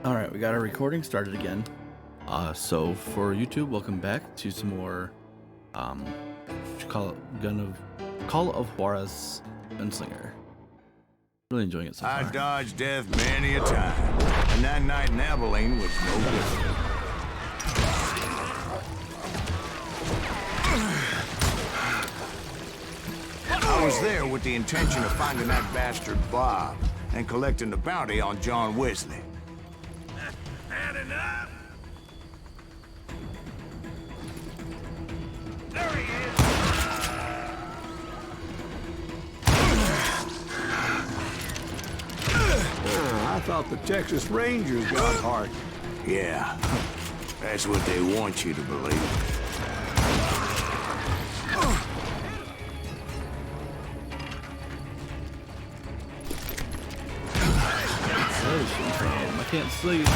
Alright, we got our recording started again. So for YouTube, welcome back to some more Call of Juarez Gunslinger. Really enjoying it so far. I dodged death many a time, and that night in Abilene was no different. I was there with the intention of finding that bastard Bob and collecting the bounty on John Wesley. Had enough? There he is! I thought the Texas Rangers got heart. Yeah, that's what they want you to believe. I can't sleep.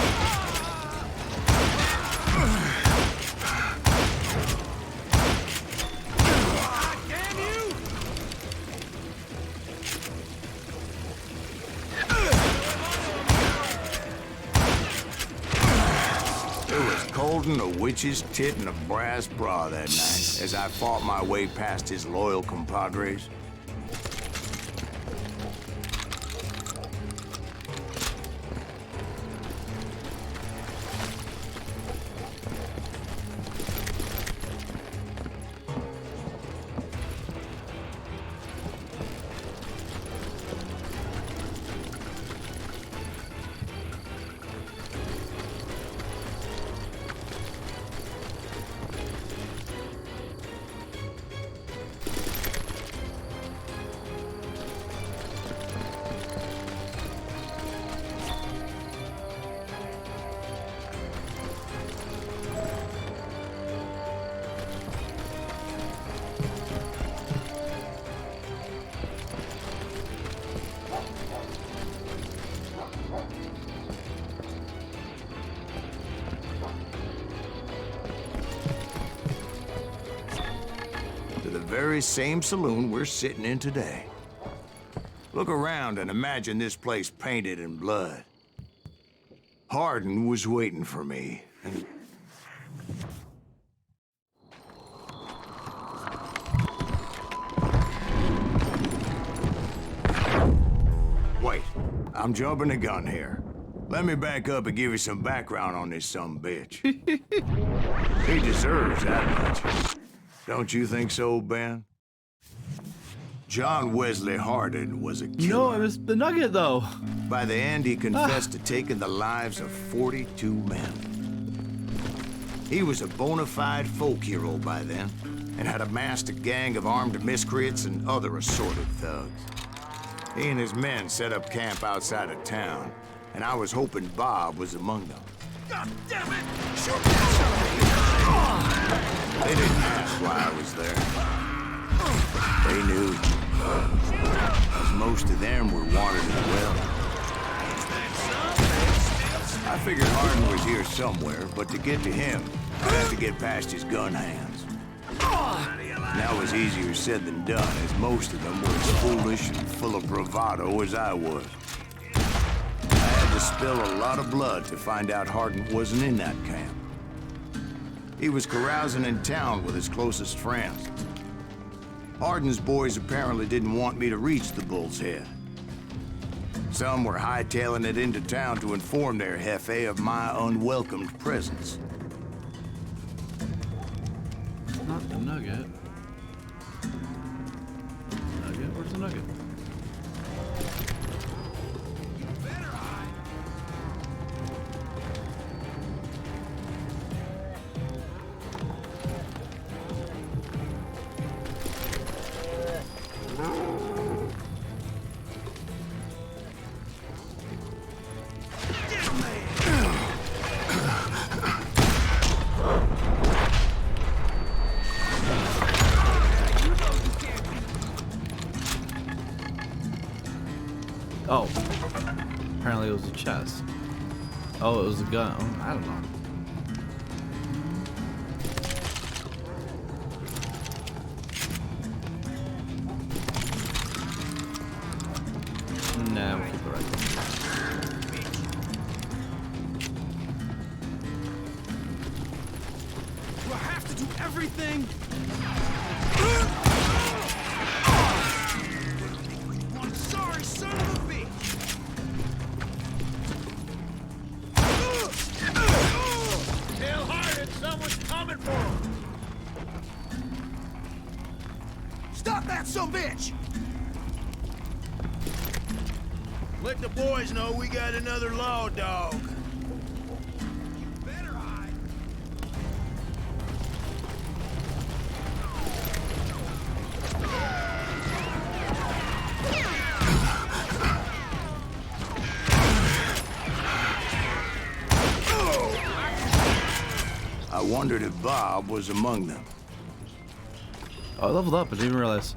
Holding a witch's tit and a brass bra that night as I fought my way past his loyal compadres. The very same saloon we're sitting in today. Look around and imagine this place painted in blood. Hardin was waiting for me, and... Wait, I'm jumping the gun here. Let me back up and give you some background on this sumbitch. He deserves that much. Don't you think so, Ben? John Wesley Hardin was a killer. No, it was the Nugget, though. By the end, he confessed to taking the lives of 42 men. He was a bona fide folk hero by then, and had amassed a gang of armed miscreants and other assorted thugs. He and his men set up camp outside of town, and I was hoping Bob was among them. God damn it! Shoot! They didn't ask why I was there. They knew. As most of them were wanted as well. I figured Hardin was here somewhere, but to get to him, I'd have to get past his gun hands. And that was easier said than done, as most of them were as foolish and full of bravado as I was. I had to spill a lot of blood to find out Hardin wasn't in that camp. He was carousing in town with his closest friends. Hardin's boys apparently didn't want me to reach the Bull's Head. Some were hightailing it into town to inform their jefe of my unwelcomed presence. Not the Nugget. Nugget? Where's the Nugget? Oh, apparently it was a chest. Oh, it was a gun. Oh, I don't know. Nah, we'll keep it right there. do everything. I'm sorry, son of a bitch. Tell Hardin someone's coming for him. Stop that, son bitch! Let the boys know we got another law dog. You better hide. I wondered if Bob was among them. Oh, I leveled up. I didn't even realize.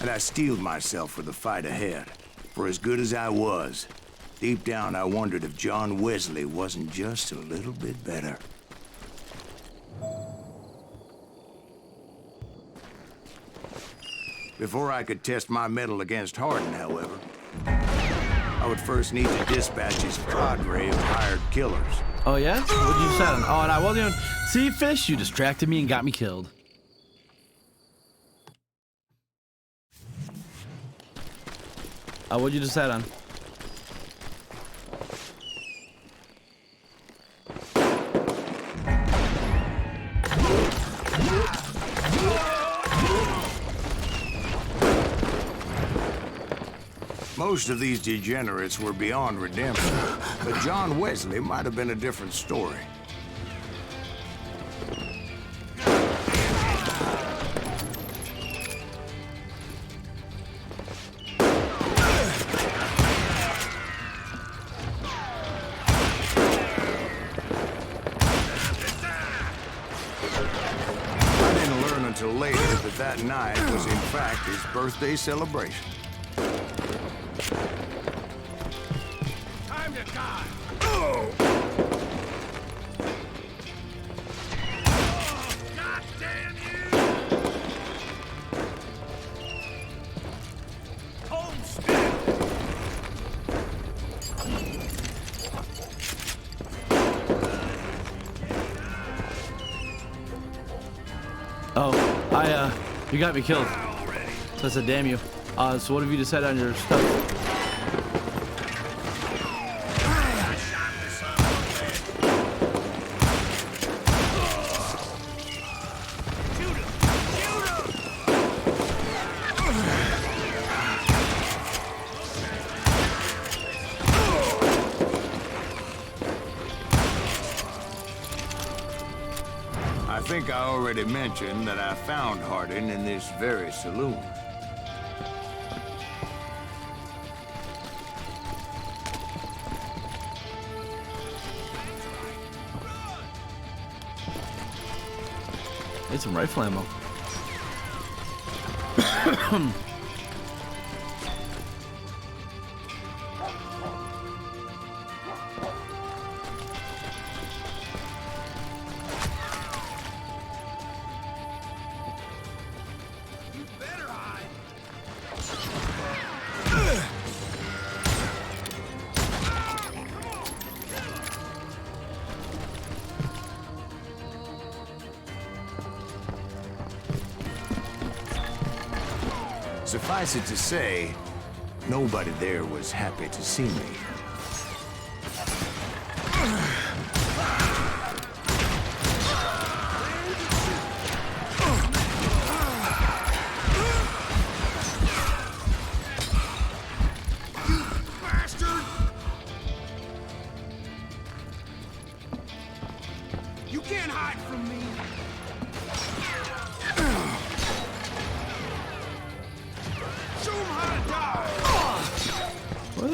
And I steeled myself for the fight ahead. For as good as I was, deep down I wondered if John Wesley wasn't just a little bit better. Before I could test my mettle against Hardin, however, I would first need to dispatch his cadre of hired killers. Oh, yeah? What'd you decide on? Oh, and I wasn't even... See, Fish, you distracted me and got me killed. What'd you decide on? Most of these degenerates were beyond redemption, but John Wesley might have been a different story. I didn't learn until later that night was in fact his birthday celebration. Time to die. God damn you! Homestead! Oh, you got me killed. So I said, damn you. So what have you decided on your stuff? I think I already mentioned that I found Hardin in this very saloon. Need some rifle ammo. You better hide. Suffice it to say, nobody there was happy to see me.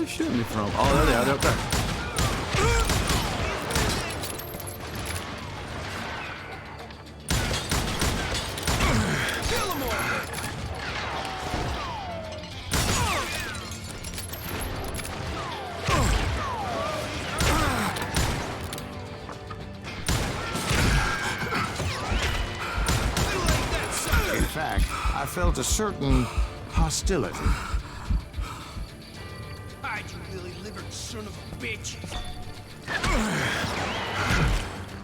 they shooting me from? Oh, there they are. They're up there. In fact, I felt a certain hostility. Hide, you lily-livered son of a bitch.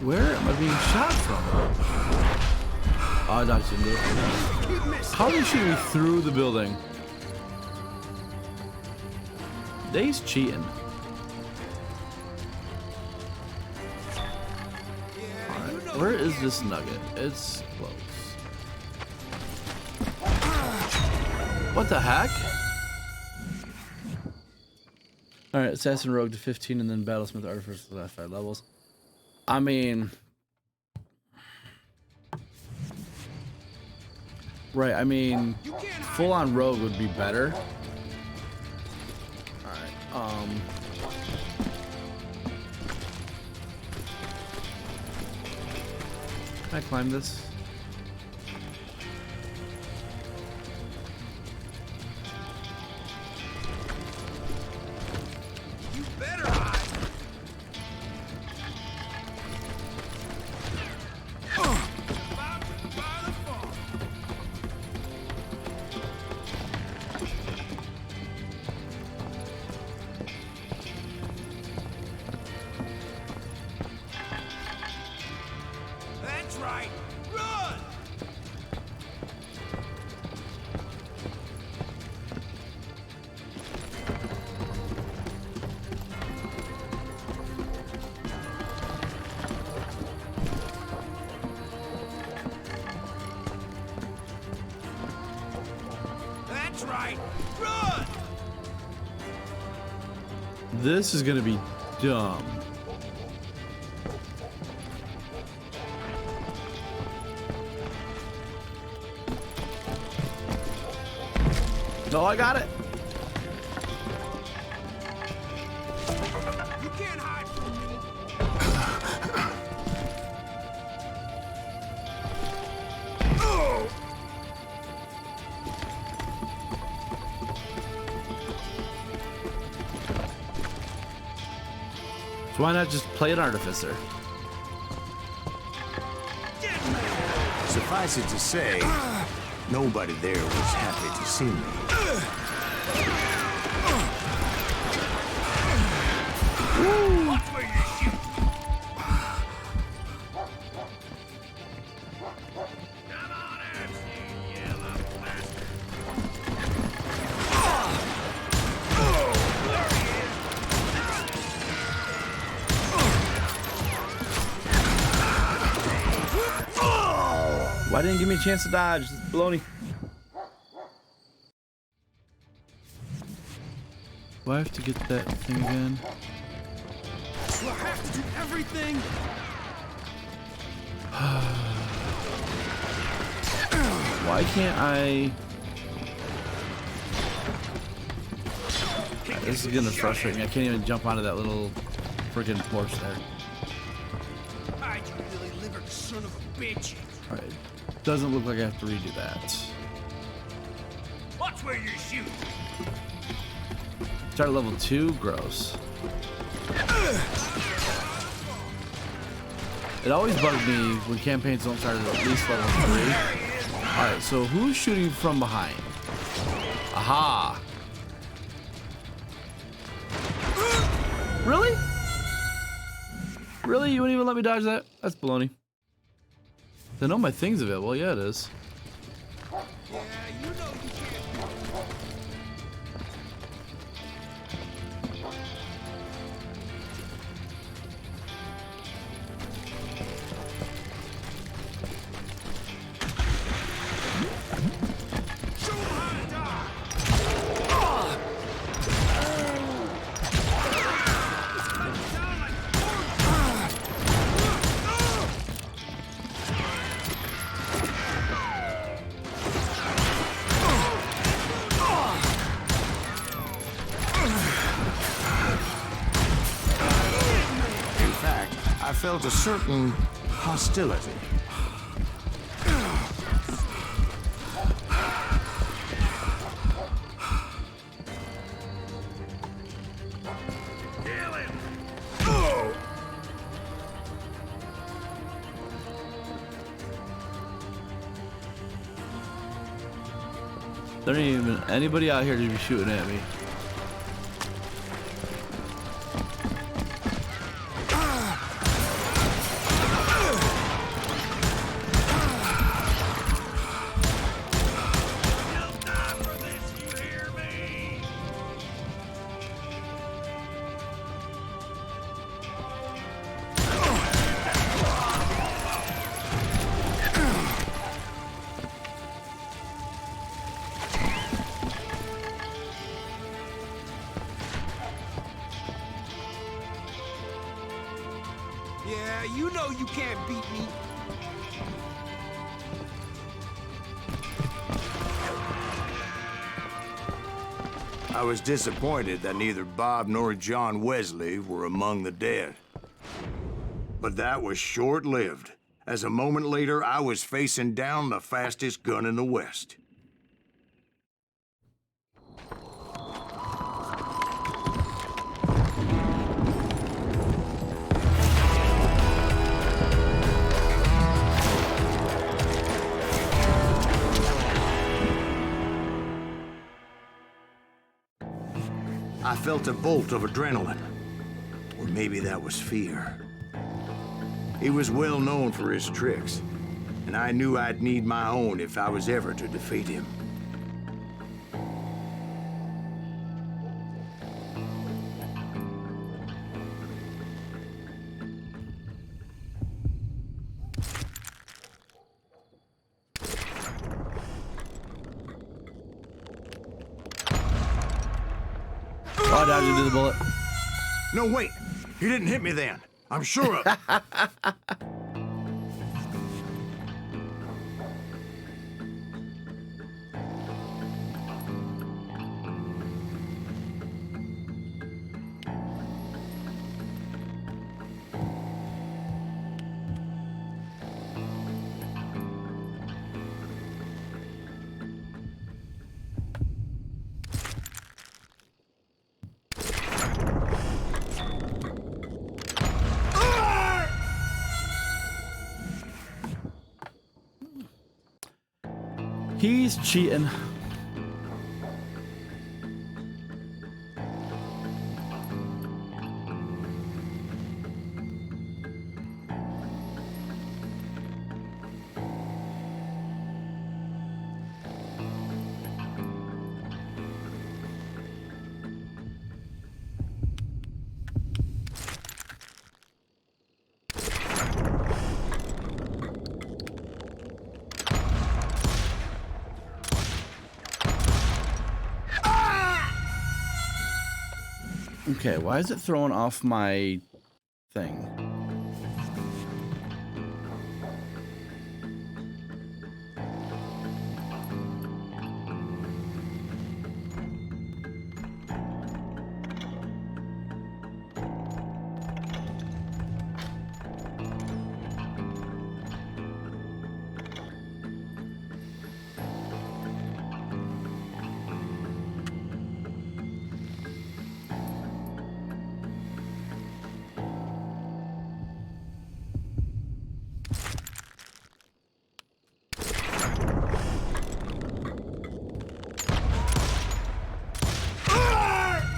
Where am I being shot from? Oh, I dodged into it. How are they shooting me through the building? They's cheating. Alright, where is this nugget? It's close. What the heck? Alright, Assassin Rogue to 15 and then Battlesmith Artificer to the last 5 levels. I mean... Right, I mean... Full-on Rogue would be better. Alright, Can I climb this? You better hide. About to buy the farm. That's right. Run! That's right. Run! This is gonna be dumb. No, I got it. You can't hide from me. So why not just play an artificer? Suffice it to say, nobody there was happy to see me. Watch where you shoot. Come on, MC, you little bastard. There he is. Why didn't you give me a chance to dodge? This is baloney. Do I have to get that thing again? Do I have to do everything? Why can't I? This is gonna frustrate me. I can't even jump onto that little freaking porch there. Hide, you lily-livered son of a bitch. Alright. Doesn't look like I have to redo that. Watch where you shoot. Start at level 2? Gross. It always bugged me when campaigns don't start at least level 3. Alright, so who's shooting from behind? Aha! Really? Really? You wouldn't even let me dodge that? That's baloney. I know my thing's available. Yeah, it is. Yeah, you know you can't. Show 'em how to die. Sound like felt a certain hostility. There ain't even anybody out here to be shooting at me. Yeah, you know you can't beat me. I was disappointed that neither Bob nor John Wesley were among the dead. But that was short-lived, as a moment later I was facing down the fastest gun in the West. I felt a bolt of adrenaline. Or maybe that was fear. He was well known for his tricks, and I knew I'd need my own if I was ever to defeat him. Oh, dodged into the bullet. No, wait! He didn't hit me then. I'm sure of it. He's cheating. Okay, why is it throwing off my thing?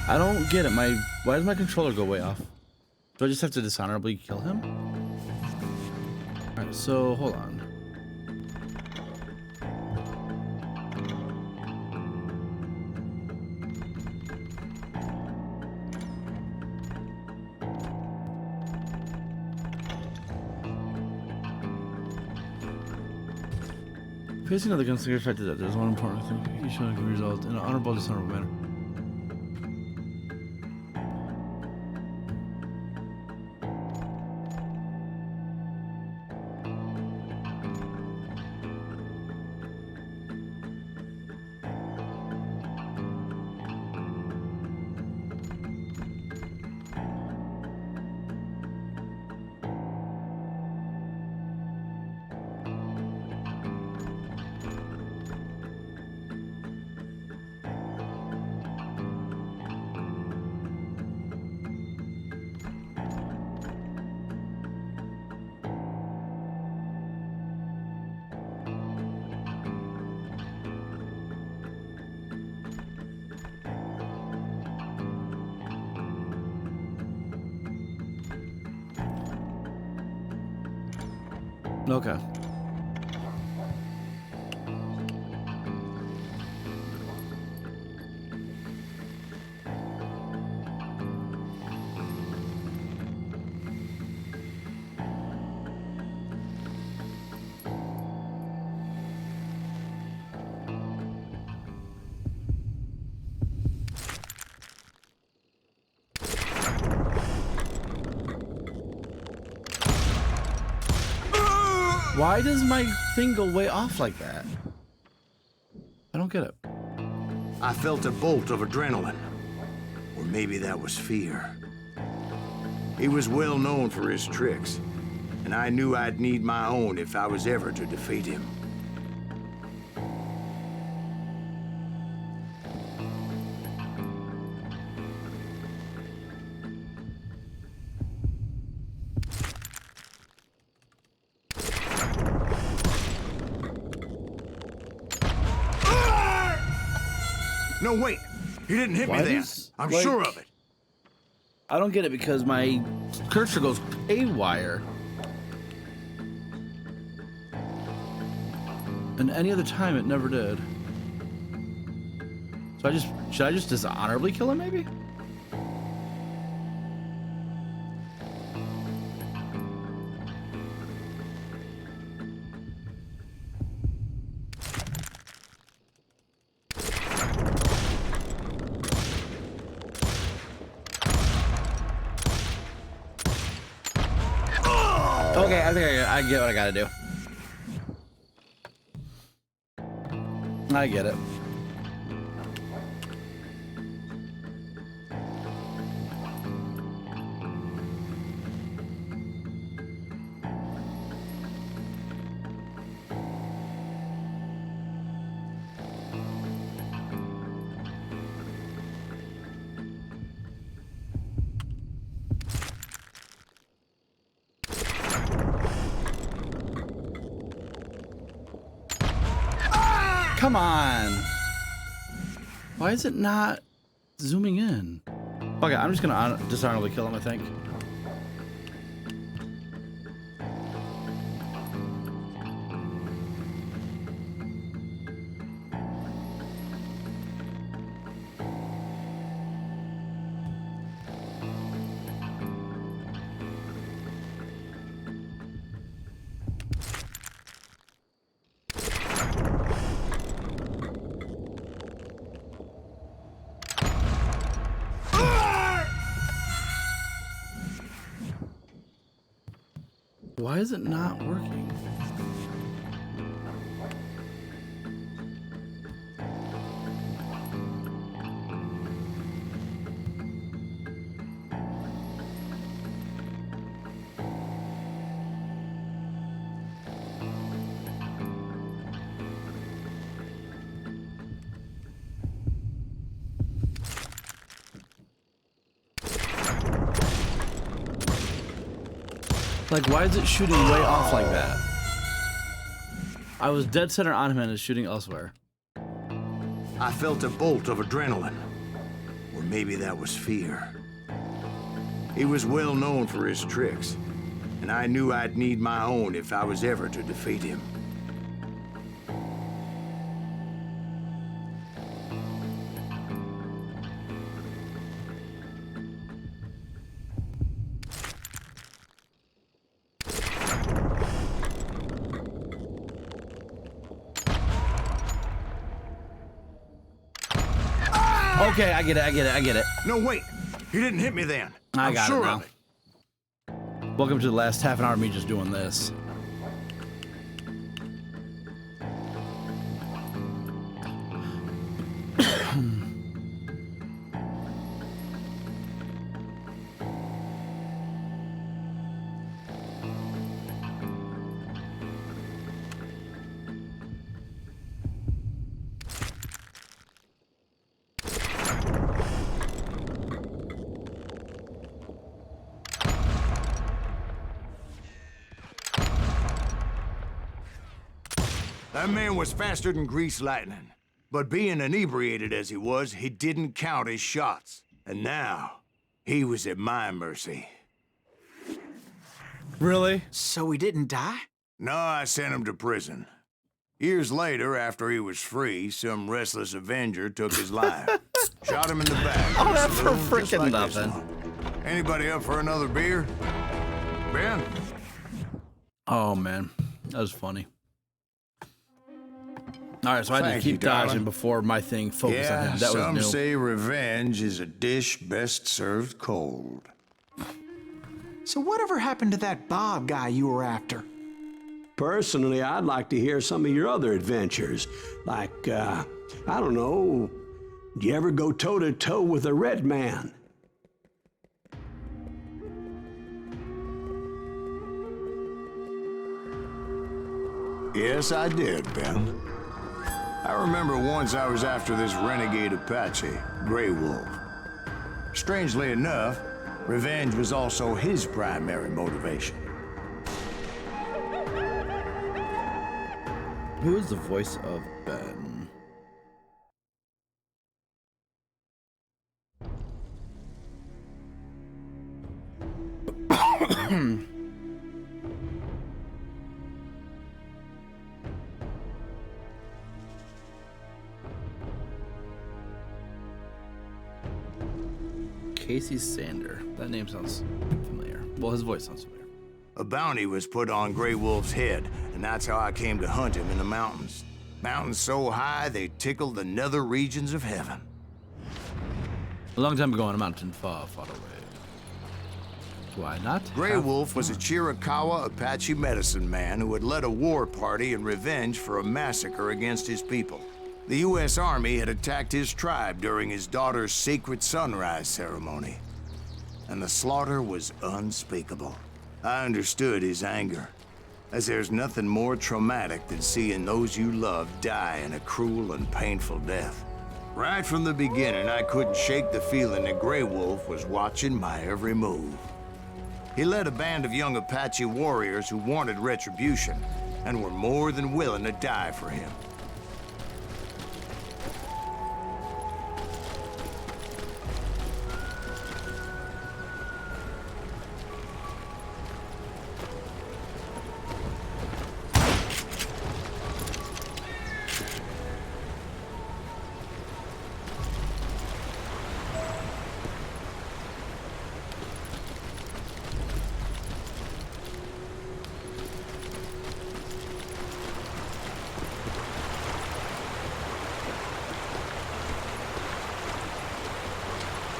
I don't get it. Why does my controller go way off? Do I just have to dishonorably kill him? Alright, so hold on. Facing another gunslinger affected that there's one important thing. Each one can result in an honorable, dishonorable manner. Okay. Why does my thing go way off like that? I don't get it. I felt a bolt of adrenaline. Or maybe that was fear. He was well known for his tricks, and I knew I'd need my own if I was ever to defeat him. No, wait! He didn't hit me there. I'm sure of it. I don't get it because my cursor goes haywire. And any other time it never did. So should I just dishonorably kill him maybe? Okay, I think I get what I gotta do. I get it. Come on. Why is it not zooming in? Okay, I'm just gonna dishonorably kill him, I think. Why is it not working? Like, why is it shooting way off like that? I was dead center on him and it's shooting elsewhere. I felt a bolt of adrenaline. Or maybe that was fear. He was well known for his tricks, and I knew I'd need my own if I was ever to defeat him. Okay, I get it. No, wait! He didn't hit me then. I'm got sure it now. of it. Welcome to the last half an hour of me just doing this. That man was faster than greased lightning. But being inebriated as he was, he didn't count his shots. And now, he was at my mercy. Really? So he didn't die? No, I sent him to prison. Years later, after he was free, some restless avenger took his life. Shot him in the back. Oh, in a that's for saloon just frickin' like this nothing. one. Anybody up for another beer? Ben? Oh, man. That was funny. All right, so I had to Thank you, keep dodging darling. before my thing focused on Yeah, him. That some was new. say revenge is a dish best served cold. So whatever happened to that Bob guy you were after? Personally, I'd like to hear some of your other adventures. Like, I don't know, do you ever go toe-to-toe with a red man? Yes, I did, Ben. I remember once I was after this renegade Apache, Grey Wolf. Strangely enough, revenge was also his primary motivation. Who is the voice of Ben? Casey Sander. That name sounds familiar. Well, his voice sounds familiar. A bounty was put on Grey Wolf's head, and that's how I came to hunt him in the mountains. Mountains so high they tickled the nether regions of heaven. A long time ago on a mountain far, far away. Why not? Grey Wolf was a Chiricahua Apache medicine man who had led a war party in revenge for a massacre against his people. The U.S. Army had attacked his tribe during his daughter's sacred sunrise ceremony, and the slaughter was unspeakable. I understood his anger, as there's nothing more traumatic than seeing those you love die in a cruel and painful death. Right from the beginning, I couldn't shake the feeling that Grey Wolf was watching my every move. He led a band of young Apache warriors who wanted retribution and were more than willing to die for him.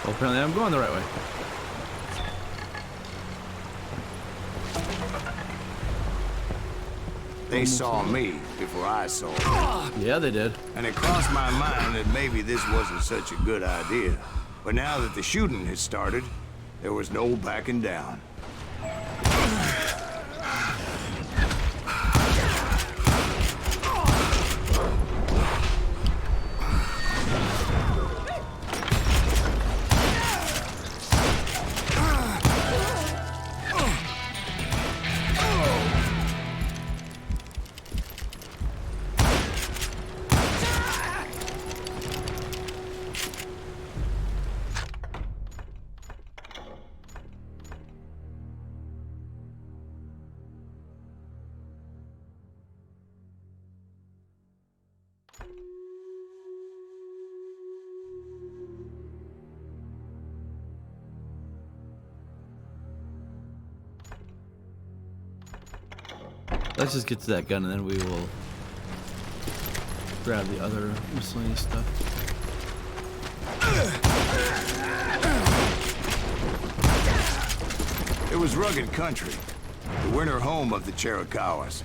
Well, apparently I'm going the right way. They saw me before I saw them. Yeah, they did. And it crossed my mind that maybe this wasn't such a good idea. But now that the shooting had started, there was no backing down. Let's just get to that gun and then we will grab the other miscellaneous stuff. It was rugged country, the winter home of the Chiricahuas,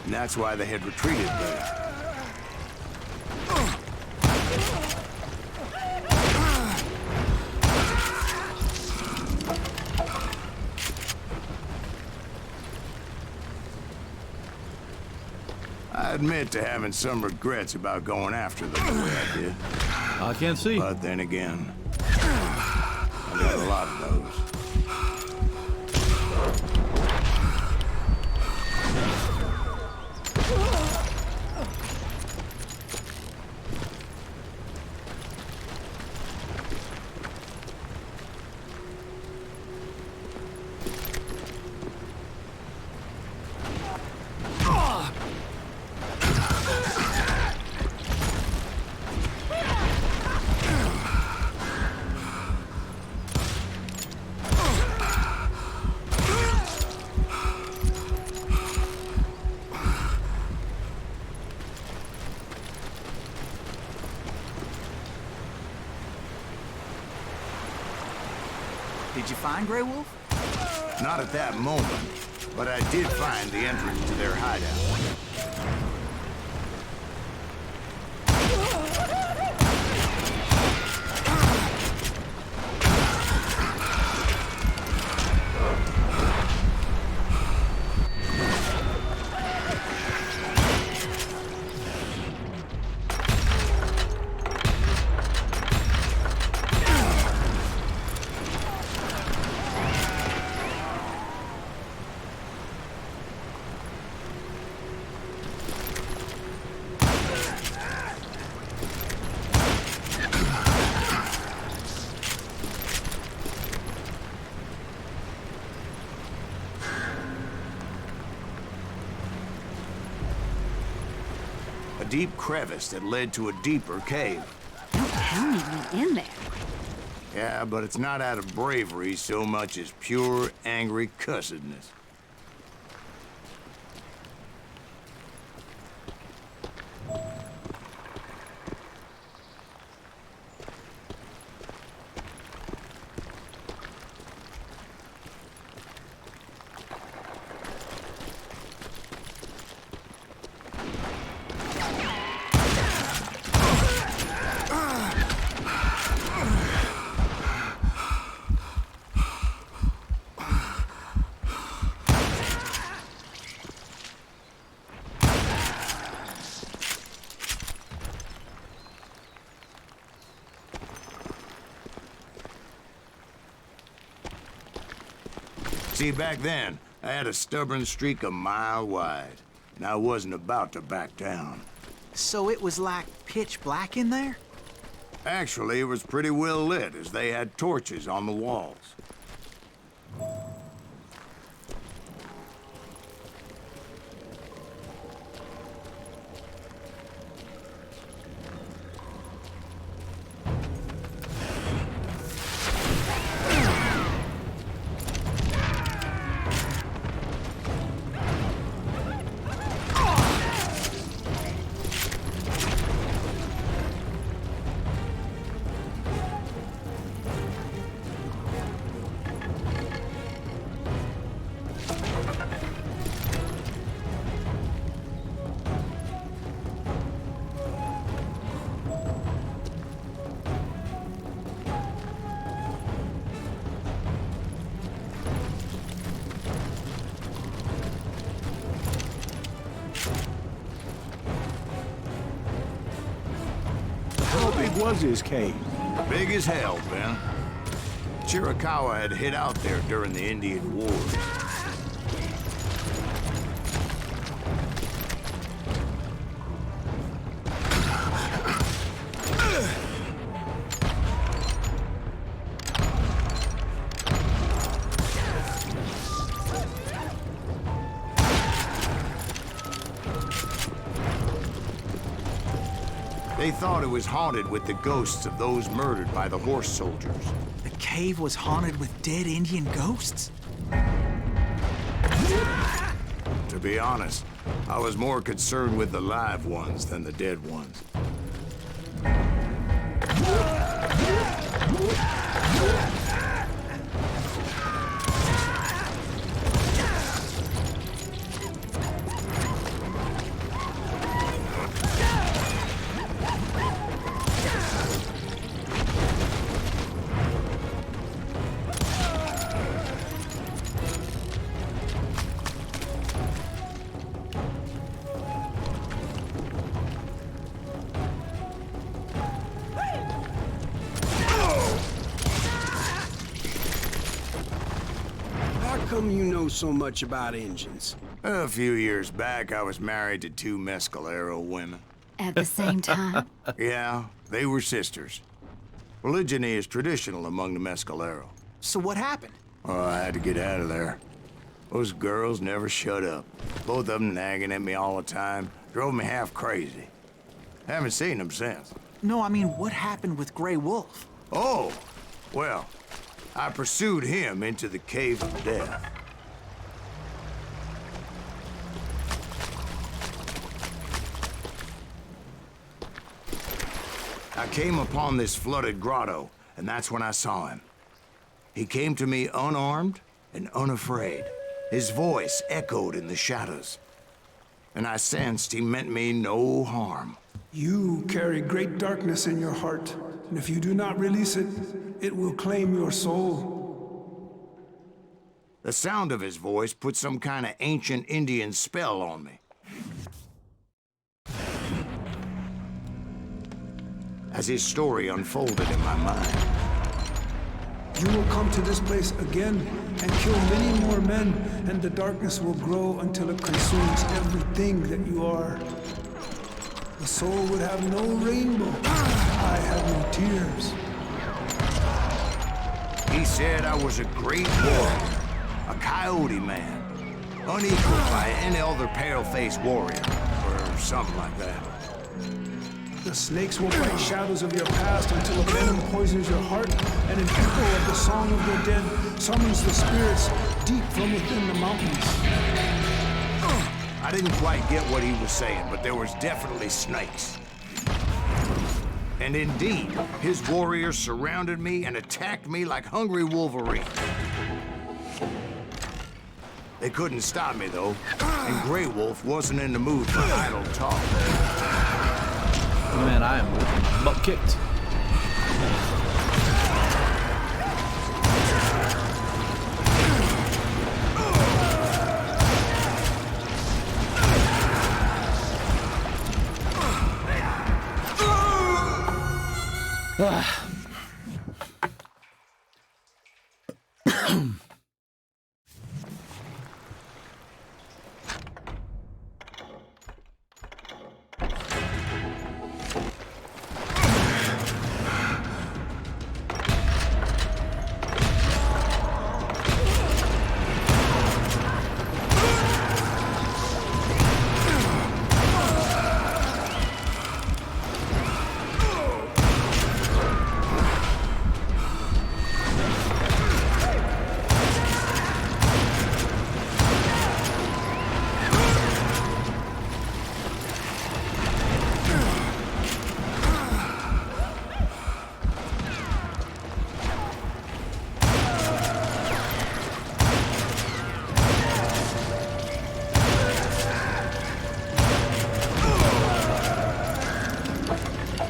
and that's why they had retreated there. I admit to having some regrets about going after them the way I did. I can't see. But then again, I got a lot of those. Did you find Grey Wolf? Not at that moment, but I did find the entrance to their hideout. A deep crevice that led to a deeper cave. Don't tell me you went in there. Yeah, but it's not out of bravery so much as pure, angry cussedness. See, back then, I had a stubborn streak a mile wide, and I wasn't about to back down. So it was like pitch black in there? Actually, it was pretty well lit, as they had torches on the walls. How big was his cave? Big as hell, Ben. Chiricahua had hid out there during the Indian Wars. They thought it was haunted with the ghosts of those murdered by the horse soldiers. The cave was haunted with dead Indian ghosts? To be honest, I was more concerned with the live ones than the dead ones. How come you know so much about engines? A few years back, I was married to two Mescalero women. At the same time? Yeah, they were sisters. Polygyny is traditional among the Mescalero. So what happened? Oh, I had to get out of there. Those girls never shut up. Both of them nagging at me all the time. Drove me half crazy. Haven't seen them since. No, I mean, what happened with Grey Wolf? Oh, well, I pursued him into the Cave of Death. I came upon this flooded grotto, and that's when I saw him. He came to me unarmed and unafraid. His voice echoed in the shadows, and I sensed he meant me no harm. You carry great darkness in your heart, and if you do not release it, it will claim your soul. The sound of his voice put some kind of ancient Indian spell on me. As his story unfolded in my mind, You will come to this place again and kill many more men, and the darkness will grow until it consumes everything that you are. The soul would have no rainbow. I have no tears. he said I was a great warrior, a coyote man, unequaled by any other pale-faced warrior, or something like that. The snakes will bite shadows of your past until a venom poisons your heart, and an echo of the song of the dead summons the spirits deep from within the mountains. I didn't quite get what he was saying, but there was definitely snakes. And indeed, his warriors surrounded me and attacked me like hungry wolverines. They couldn't stop me, though, and Grey Wolf wasn't in the mood for idle talk. Man, I am butt kicked.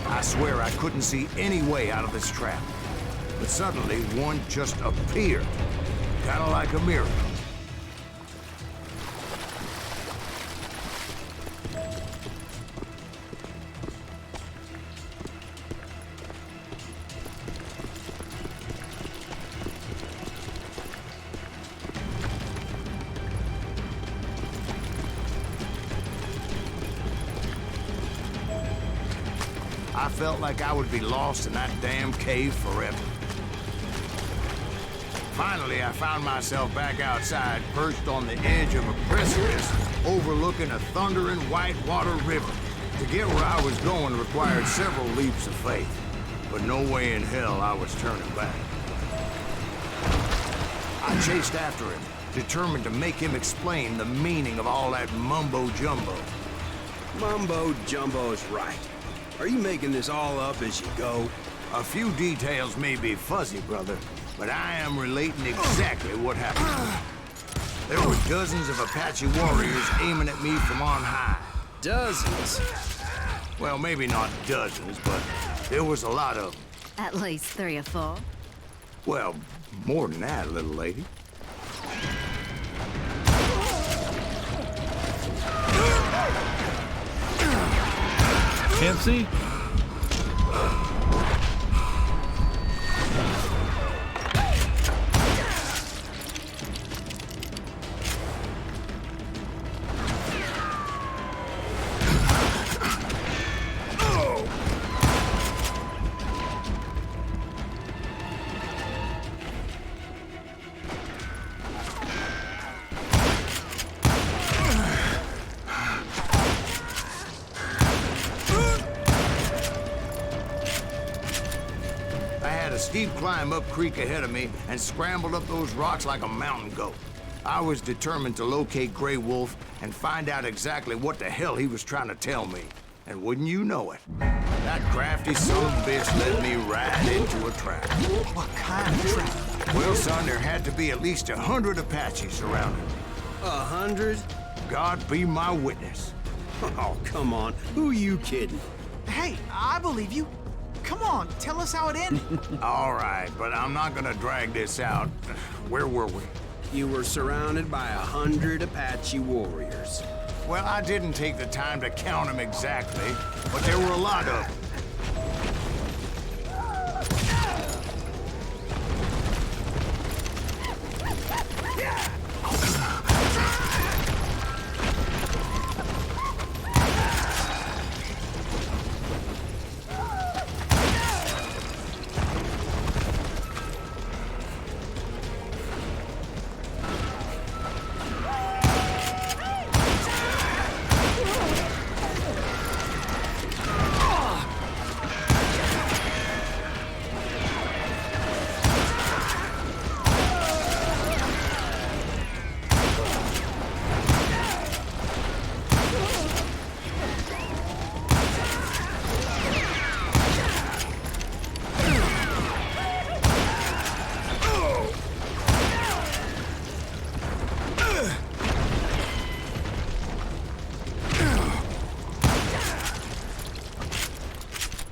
I swear I couldn't see any way out of this trap. But suddenly, one just appeared. Kinda like a miracle. I felt like I would be lost in that damn cave forever. Finally, I found myself back outside, perched on the edge of a precipice, overlooking a thundering whitewater river. To get where I was going required several leaps of faith, but no way in hell I was turning back. I chased after him, determined to make him explain the meaning of all that mumbo-jumbo. Mumbo-jumbo's right. Are you making this all up as you go? A few details may be fuzzy, brother, but I am relating exactly what happened. There were dozens of Apache warriors aiming at me from on high. Dozens? Well, maybe not dozens, but there was a lot of them. At least 3 or 4. Well, more than that, little lady. Can't see? Steep climb up creek ahead of me and scrambled up those rocks like a mountain goat. I was determined to locate Grey Wolf and find out exactly what the hell he was trying to tell me. And wouldn't you know it, that crafty son of a bitch led me right into a trap. What kind of trap? Well, son, there had to be at least 100 Apaches surrounded. 100? God be my witness. Oh, come on. Who you kidding? Hey, I believe you. Come on, tell us how it ended. All right, but I'm not gonna drag this out. Where were we? You were surrounded by 100 Apache warriors. Well, I didn't take the time to count them exactly, but there were a lot of them.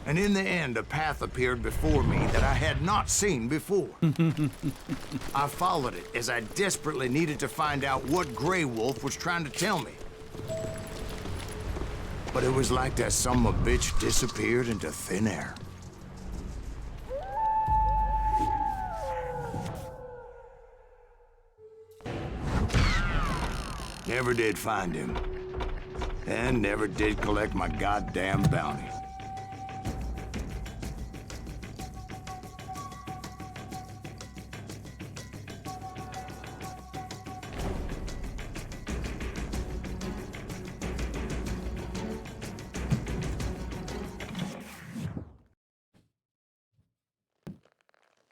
And in the end, a path appeared before me that I had not seen before. I followed it as I desperately needed to find out what Grey Wolf was trying to tell me. But it was like that son of a bitch disappeared into thin air. Never did find him. And never did collect my goddamn bounty.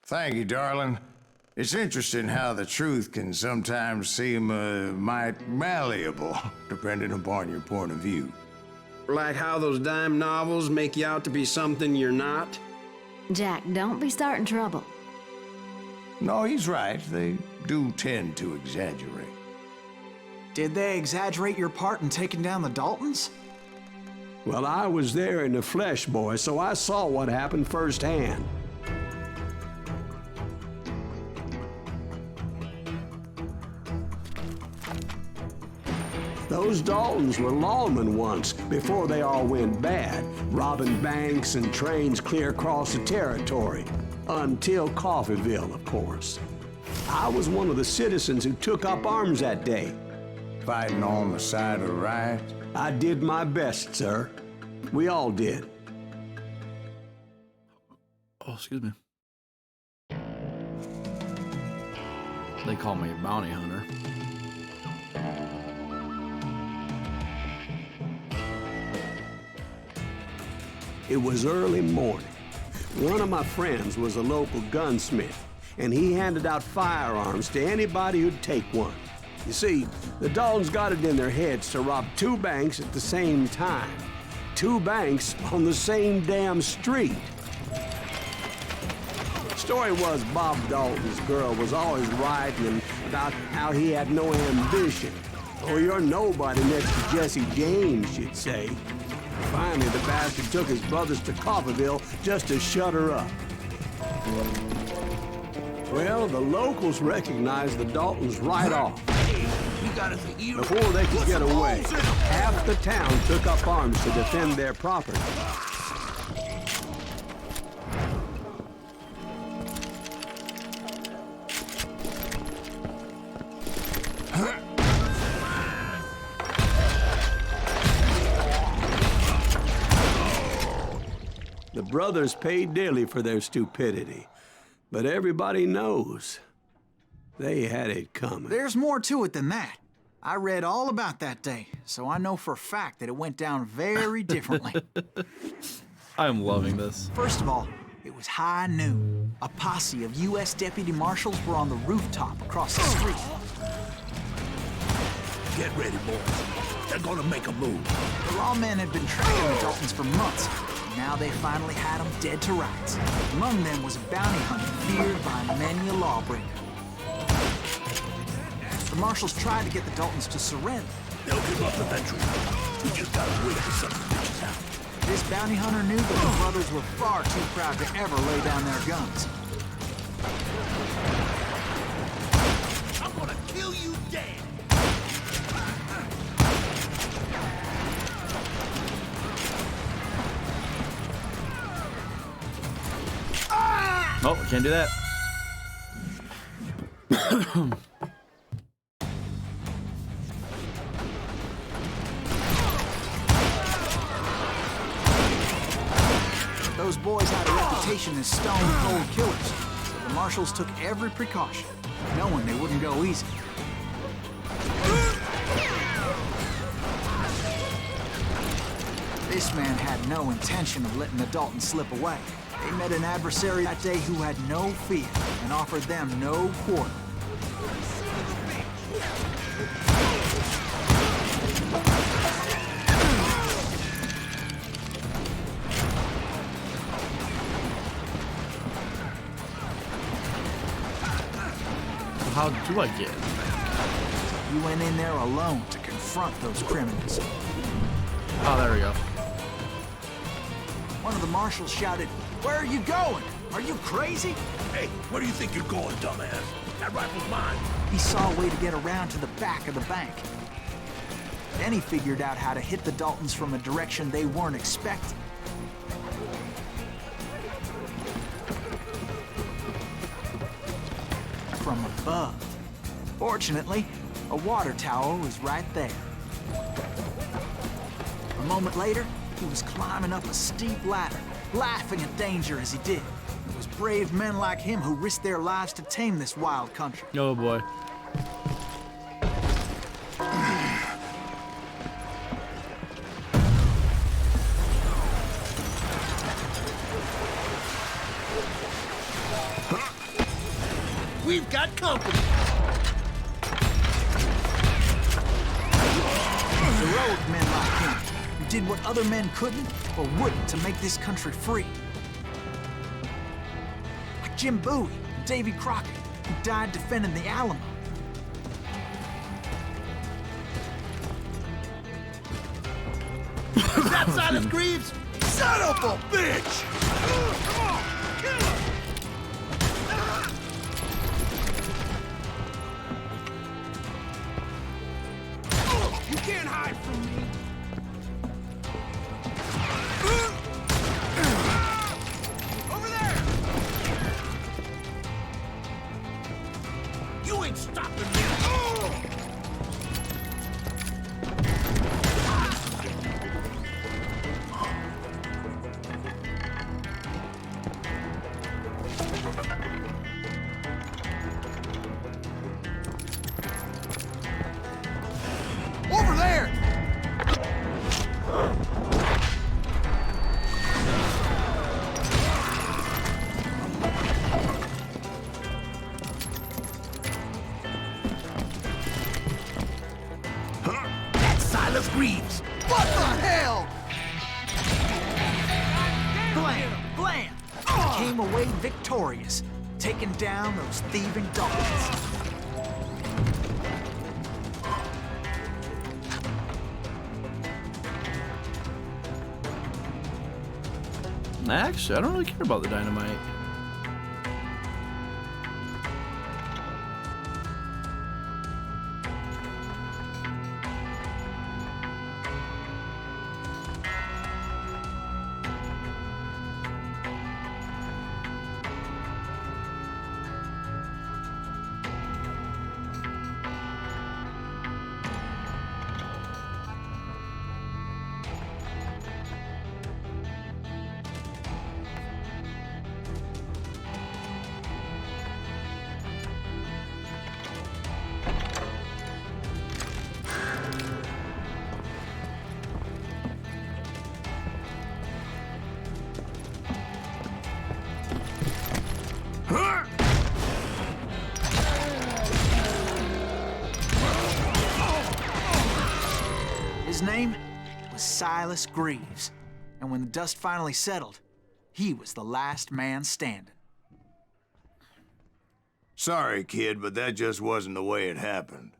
Thank you, darling. It's interesting how the truth can sometimes seem, might malleable, depending upon your point of view. Like how those dime novels make you out to be something you're not? Jack, don't be starting trouble. No, he's right. They do tend to exaggerate. Did they exaggerate your part in taking down the Daltons? Well, I was there in the flesh, boy, so I saw what happened firsthand. Those Daltons were lawmen once, before they all went bad, robbing banks and trains clear across the territory. Until Coffeeville, of course. I was one of the citizens who took up arms that day. Fighting on the side of the right? I did my best, sir. We all did. Oh, excuse me. They call me a bounty hunter. It was early morning. One of my friends was a local gunsmith, and he handed out firearms to anybody who'd take one. You see, the Daltons got it in their heads to rob 2 banks at the same time. 2 banks on the same damn street. Story was Bob Dalton's girl was always writing about how he had no ambition. Oh, you're nobody next to Jesse James, she'd say. Finally, the bastard took his brothers to Coffeeville just to shut her up. Well, the locals recognized the Daltons right off. Before they could get away, half the town took up arms to defend their property. The brothers paid dearly for their stupidity, but everybody knows they had it coming. There's more to it than that. I read all about that day, so I know for a fact that it went down very differently. I'm loving this. First of all, it was high noon. A posse of U.S. deputy marshals were on the rooftop across the street. Get ready, boys. They're gonna make a move. The lawmen had been tracking the Daltons for months. Now they finally had them dead to rights. Among them was a bounty hunter feared by many a lawbreaker. The marshals tried to get the Daltons to surrender. They'll give up eventually. We just gotta wait for some bitches out. This bounty hunter knew that the brothers were far too proud to ever lay down their guns. I'm gonna kill you dead. Oh, can't do that. Those boys had a reputation as stone-cold killers, so the marshals took every precaution, knowing they wouldn't go easy. This man had no intention of letting the Daltons slip away. They met an adversary that day who had no fear and offered them no quarter. How do I get? You went in there alone to confront those criminals. Oh, there we go. One of the marshals shouted, "Where are you going? Are you crazy?" Hey, where do you think you're going, dumbass? That rifle's mine. He saw a way to get around to the back of the bank. Then he figured out how to hit the Daltons from a direction they weren't expecting. From above. Fortunately, a water tower was right there. A moment later, he was climbing up a steep ladder, laughing at danger as he did. It was brave men like him who risked their lives to tame this wild country. Oh boy. We've got company. Heroic men like him, who did what other men couldn't or wouldn't to make this country free. Like Jim Bowie and Davy Crockett, who died defending the Alamo. Is that Silas Greaves? Son of a bitch! Come on, kill her! You can't hide from me. Over there! You ain't stopping me. Over there! That's Silas Greaves! What the hell? Blam! Blam! He came away victorious, taking down those thieving Daltons. Actually, I don't really care about the dynamite. His name was Silas Greaves. And when the dust finally settled, he was the last man standing. Sorry, kid, but that just wasn't the way it happened.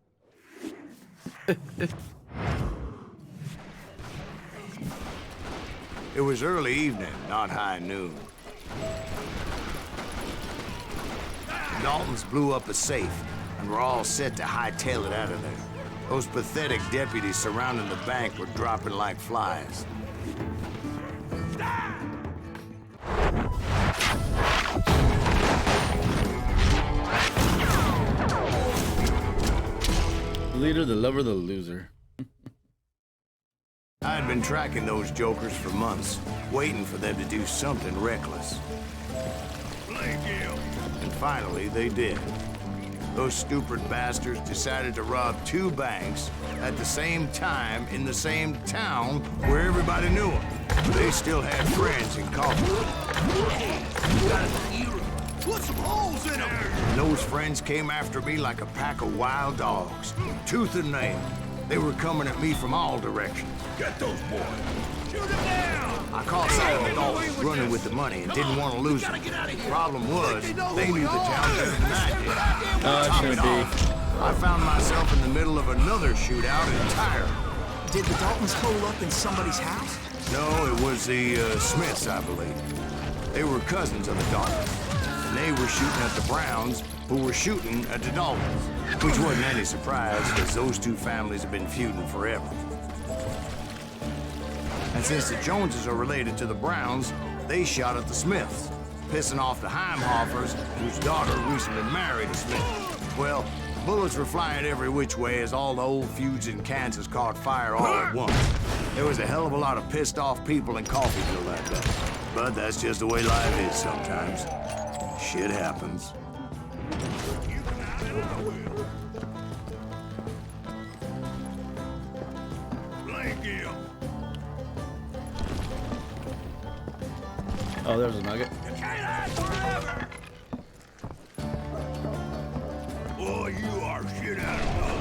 It was early evening, not high noon. The Daltons blew up a safe, and were all set to hightail it out of there. Those pathetic deputies surrounding the bank were dropping like flies. The leader, the lover, the loser. I had been tracking those jokers for months, waiting for them to do something reckless. And finally, they did. Those stupid bastards decided to rob 2 banks at the same time in the same town where everybody knew them. They still had friends in coffee. Put some holes in them! And those friends came after me like a pack of wild dogs, tooth and nail. They were coming at me from all directions. Get those boys! Shoot them down! I caught sight of the Daltons running with the money and didn't want to lose them. Problem was, they knew the town better than I did. To top it off, I found myself in the middle of another shootout entirely. Did the Daltons hole up in somebody's house? No, it was the Smiths, I believe. They were cousins of the Daltons, and they were shooting at the Browns, who were shooting at the Daltons, which wasn't any surprise, because those 2 families have been feuding forever. And since the Joneses are related to the Browns, they shot at the Smiths, pissing off the Heimhoffers, whose daughter recently married a Smith. Well, bullets were flying every which way as all the old feuds in Kansas caught fire all at once. There was a hell of a lot of pissed off people in Coffeyville that day. But that's just the way life is sometimes. Shit happens. Oh, there's a nugget. Boy, you are shit out of luck.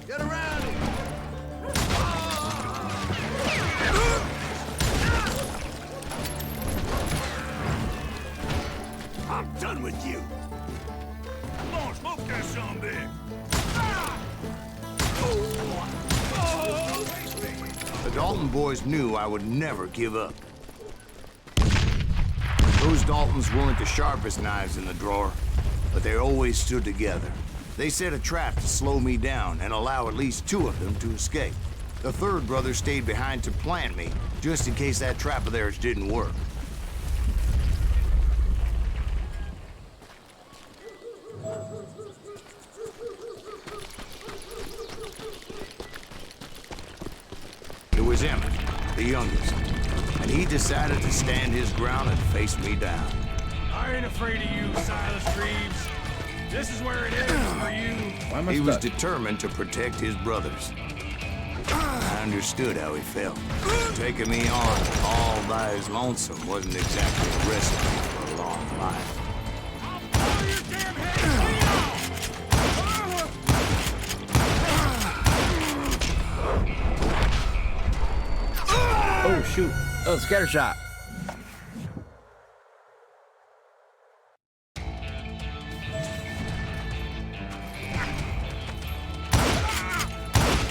Get around him! I'm done with you! Come on, smoke that sumbitch! The Dalton boys knew I would never give up. Those Daltons weren't the sharpest knives in the drawer, but they always stood together. They set a trap to slow me down and allow at least 2 of them to escape. The 3rd brother stayed behind to plant me, just in case that trap of theirs didn't work. It was Emmett, the youngest, and he decided to stand his ground and face me down. I ain't afraid of you, Silas Reeves. This is where it is for you. Why am I He was stuck? determined to protect his brothers. I understood how he felt. Taking me on all by his lonesome wasn't exactly a recipe for a long life. Oh, shoot. Oh, scatter shot.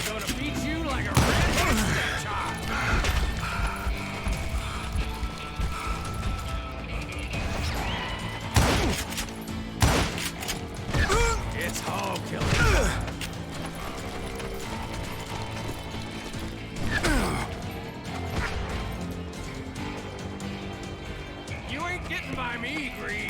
Gonna beat you like a red-headed stepchild. It's hog killing. You ain't getting by me, Green.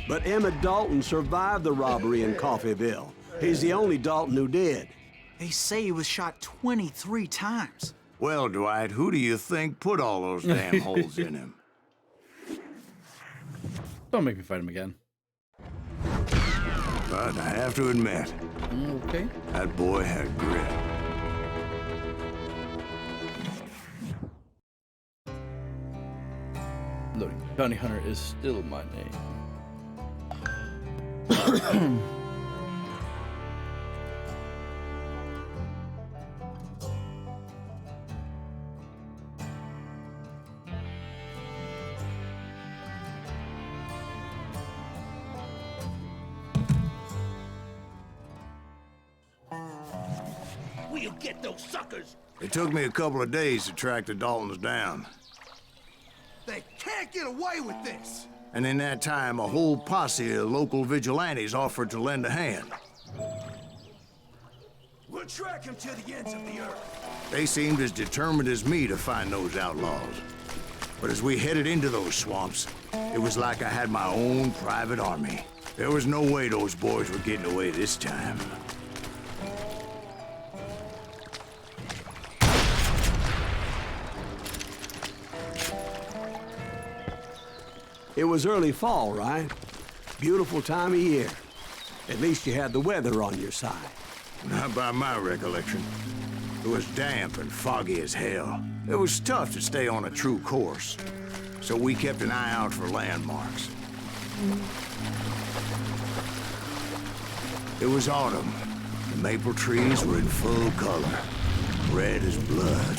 But Emmett Dalton survived the robbery in Coffeyville. He's the only Dalton who did. They say he was shot 23 times. Well, Dwight, who do you think put all those damn holes in him? Don't make me fight him again. But I have to admit, Okay. that boy had grit. Loading. Bounty Hunter is still my name. We'll get those suckers. It took me a couple of days to track the Daltons down. They can't get away with this. And in that time, a whole posse of local vigilantes offered to lend a hand. We'll track him to the ends of the earth. They seemed as determined as me to find those outlaws. But as we headed into those swamps, it was like I had my own private army. There was no way those boys were getting away this time. It was early fall, right? Beautiful time of year. At least you had the weather on your side. Not by my recollection. It was damp and foggy as hell. It was tough to stay on a true course, so we kept an eye out for landmarks. It was autumn. The maple trees were in full color, red as blood.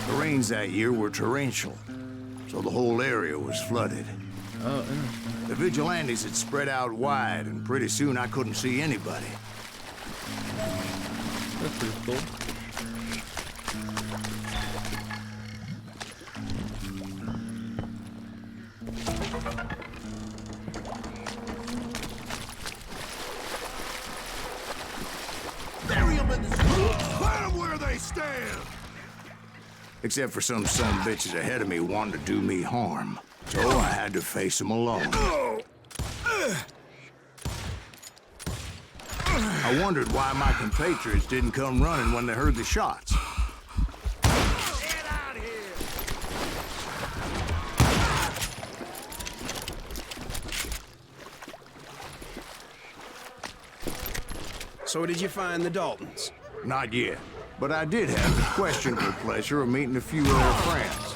The rains that year were torrential, so the whole area was flooded. Oh, The vigilantes had spread out wide, and pretty soon I couldn't see anybody. that's pretty cool. Bury them in the swamp. Plant them where they stand. Except for some bitches ahead of me wanting to do me harm. So I had to face them alone. I wondered why my compatriots didn't come running when they heard the shots. Get out of here. So did you find the Daltons? Not yet, but I did have the questionable pleasure of meeting a few of their friends.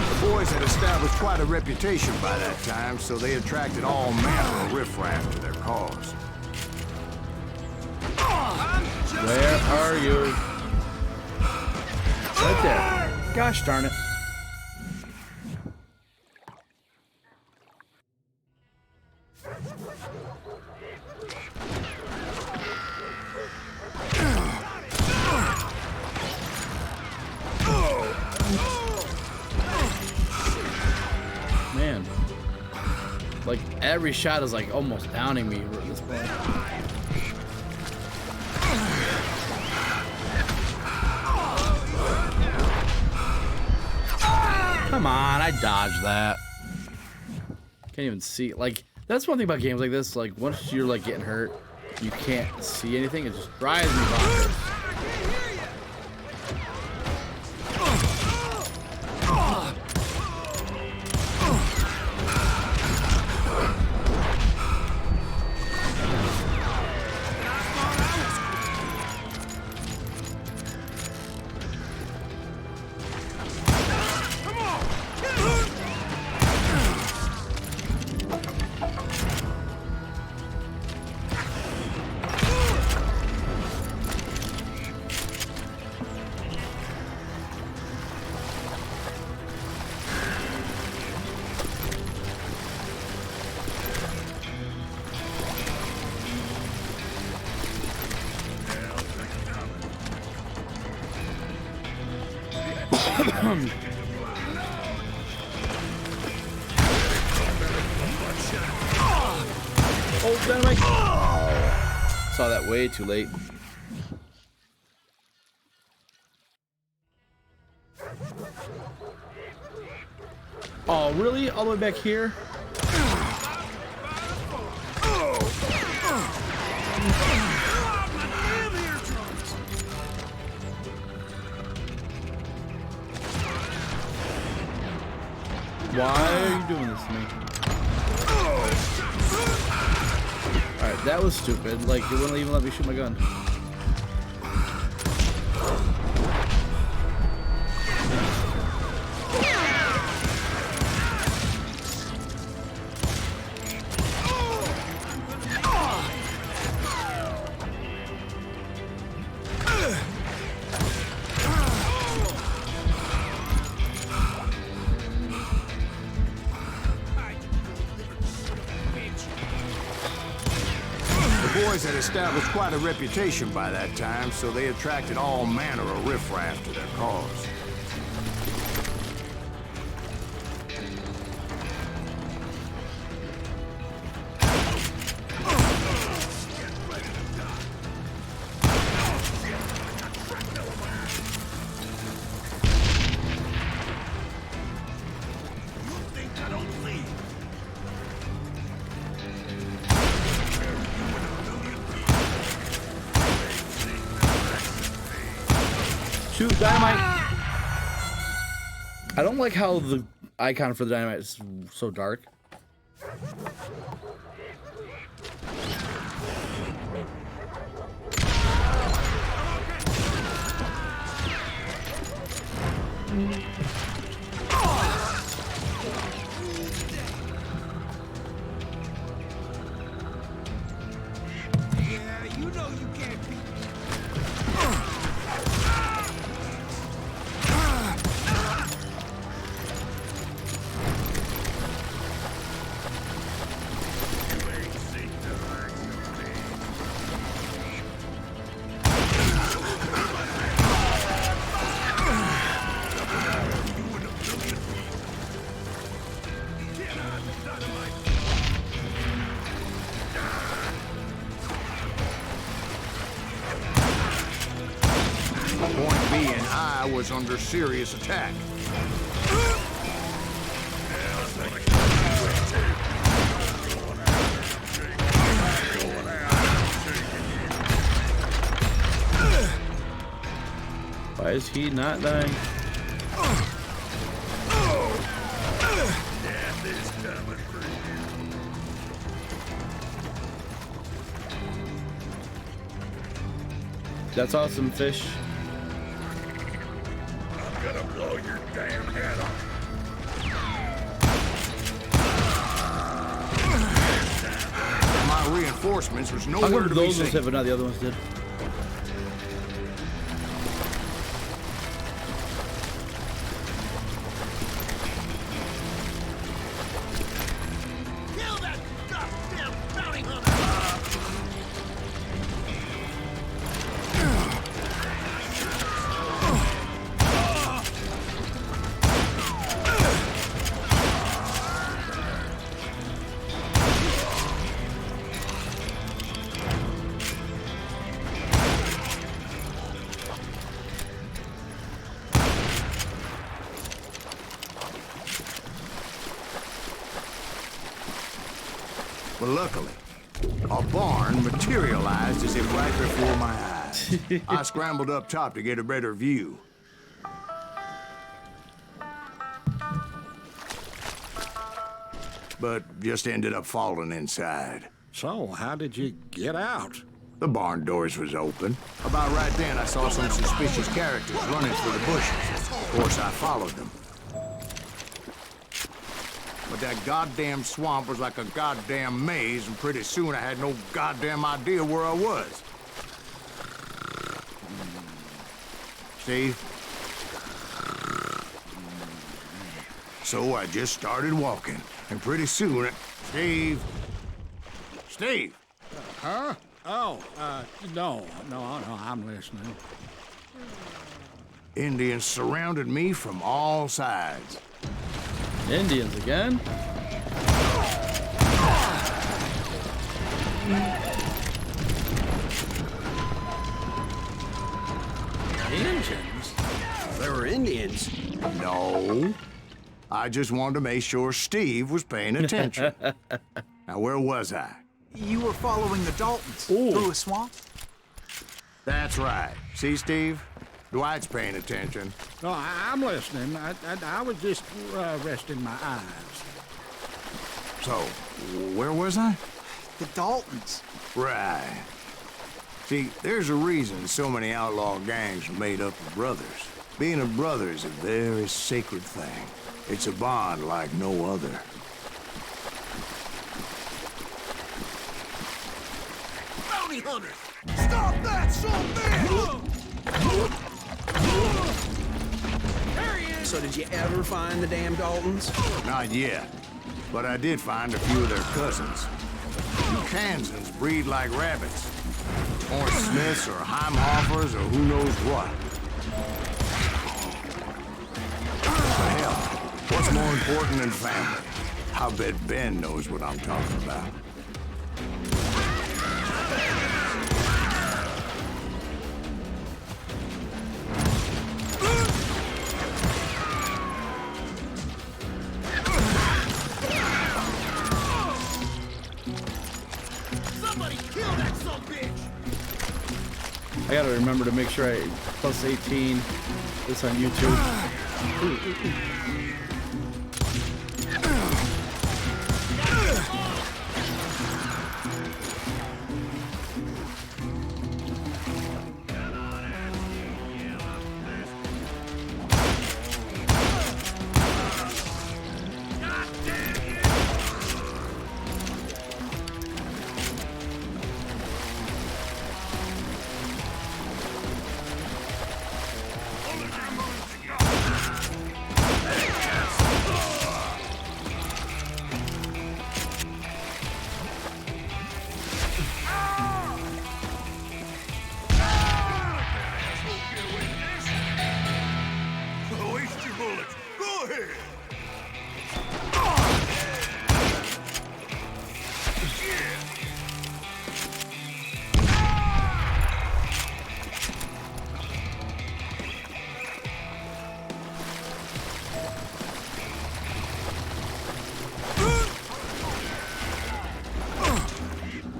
The boys had established quite a reputation by that time, so they attracted all manner of riffraff to their cause. Where are you? Right there. Gosh darn it. Man. Like, every shot is like almost downing me at this point. Come on, I dodged that. Can't even see. Like, that's one thing about games like this. Like, once you're like getting hurt, you can't see anything. It just drives me bonkers. Oh, dynamite! Saw that way too late. Oh, really? All the way back here? Why are you doing this to me? Alright, that was stupid. Like, you wouldn't even let me shoot my gun. The boys had established quite a reputation by that time, so they attracted all manner of riffraff to their cause. Shoot dynamite! I don't like how the icon for the dynamite is so dark. Yeah, you know you can't beat. Point being, I was under serious attack. Why is he not dying? That's awesome, fish. I'm gonna blow your damn head off. My reinforcements was How nowhere come to be those ones seen. hit, but not the other ones did? Kill that goddamn bounty hunter! But luckily, a barn materialized as if right before my eyes. I scrambled up top to get a better view. But just ended up falling inside. So, how did you get out? The barn doors was open. About right then, I saw some suspicious characters running through the bushes. Of course, I followed them. But that goddamn swamp was like a goddamn maze, and pretty soon I had no goddamn idea where I was. Steve? So I just started walking, and pretty soon, Steve? Steve! Huh? Oh, no, I'm listening. Indians surrounded me from all sides. Indians again? Indians? There were Indians. No. I just wanted to make sure Steve was paying attention. Now, where was I? You were following the Daltons Ooh. through a swamp? That's right. See, Steve? Dwight's paying attention. No, I'm listening. I was just resting my eyes. So, where was I? The Daltons. Right. See, there's a reason so many outlaw gangs are made up of brothers. Being a brother is a very sacred thing. It's a bond like no other. Bounty hunters! Stop that, son There he is! So did you ever find the damn Daltons? Not yet. But I did find a few of their cousins. You Kansans breed like rabbits. Orange Smiths or Heimhoffers or who knows what. But hell, what's more important than family? I bet Ben knows what I'm talking about. I gotta remember to make sure I plus 18 this on YouTube.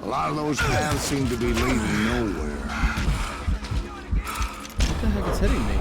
A lot of those paths seem to be leading nowhere. What the heck is hitting me?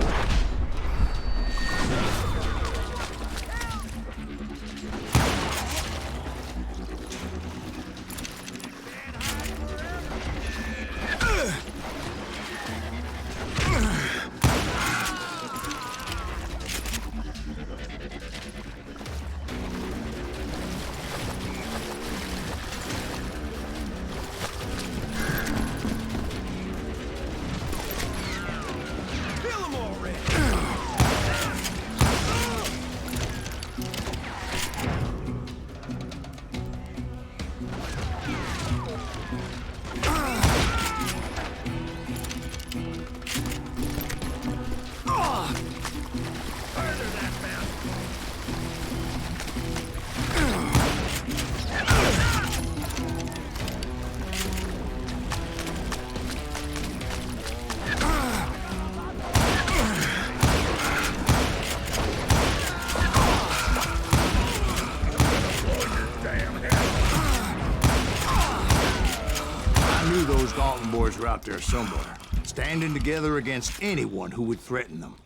Those Dalton boys are out there somewhere, standing together against anyone who would threaten them.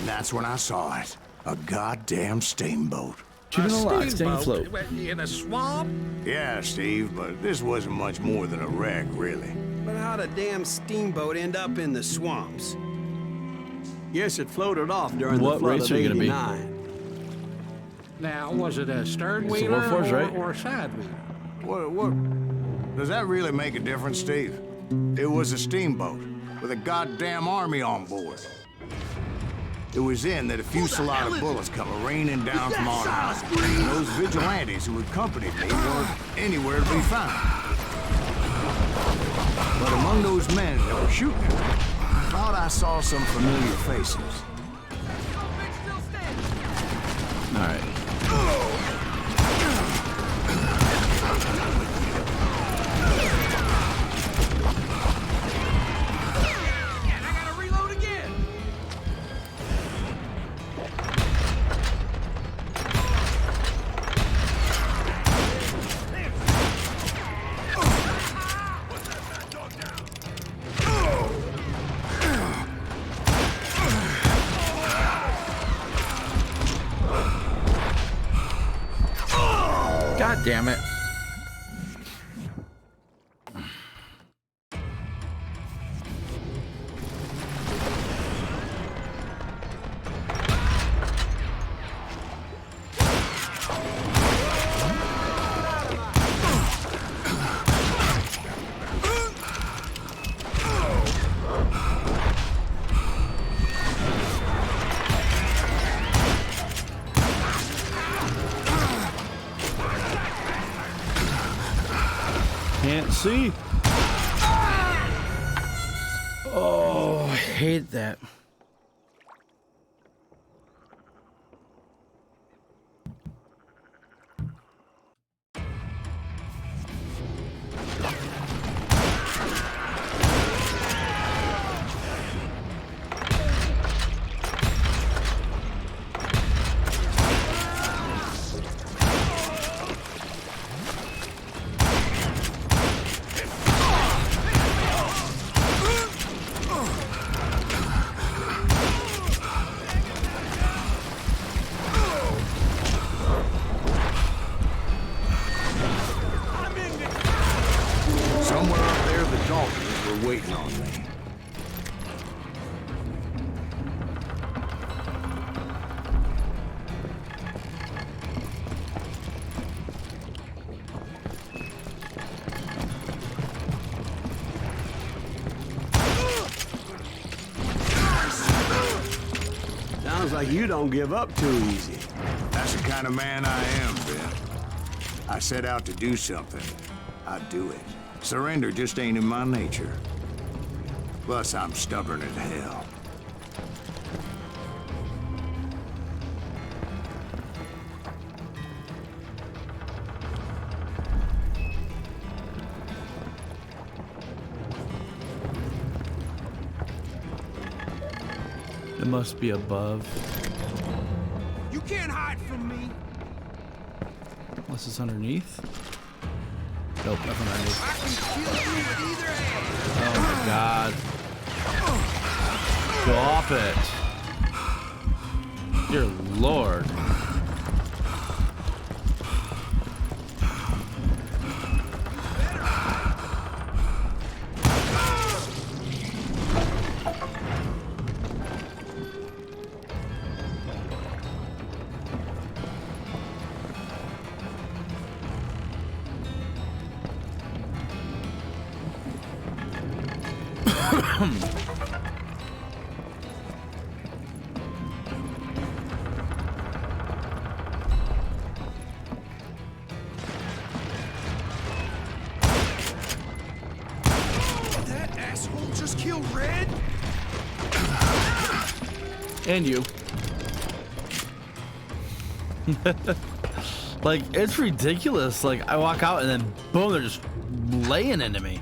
And that's when I saw it. A goddamn steamboat. Keeping a lot, staying afloat. In a swamp? Yeah, Steve, but this wasn't much more than a wreck, really. But how'd a damn steamboat end up in the swamps? Yes, it floated off during the What flood race of are you gonna be? '89. Now, was it a stern It's a wheeler War Force, right? or a side wheeler? What? Does that really make a difference, Steve? It was a steamboat with a goddamn army on board. It was then that a fusillade of bullets come raining down from on high. And those vigilantes who accompanied me weren't anywhere to be found. But among those men that were shooting at me, I thought I saw some familiar faces. All right. God damn it. Can't see. Oh, I hate that. Somewhere up there, the Daltons were waiting on me. Sounds like you don't give up too easy. That's the kind of man I am, Ben. I set out to do something. I do it. Surrender just ain't in my nature. Plus, I'm stubborn as hell. It must be above. You can't hide from me. Unless it's underneath. Nope, nothing underneath. I can kill you with either hand. Oh my god. Stop it. Dear Lord. That asshole just killed Red? And you. Like, it's ridiculous. Like, I walk out and then boom, they're just laying into me.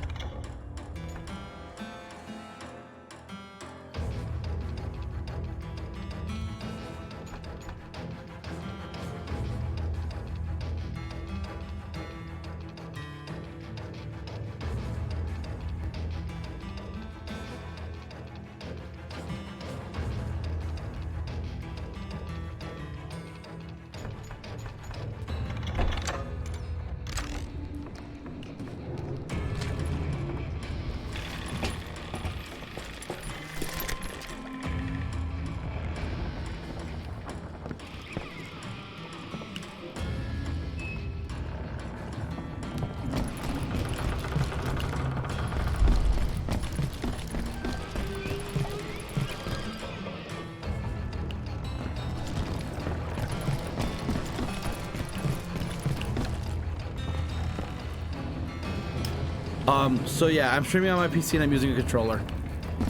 So yeah, I'm streaming on my PC and I'm using a controller.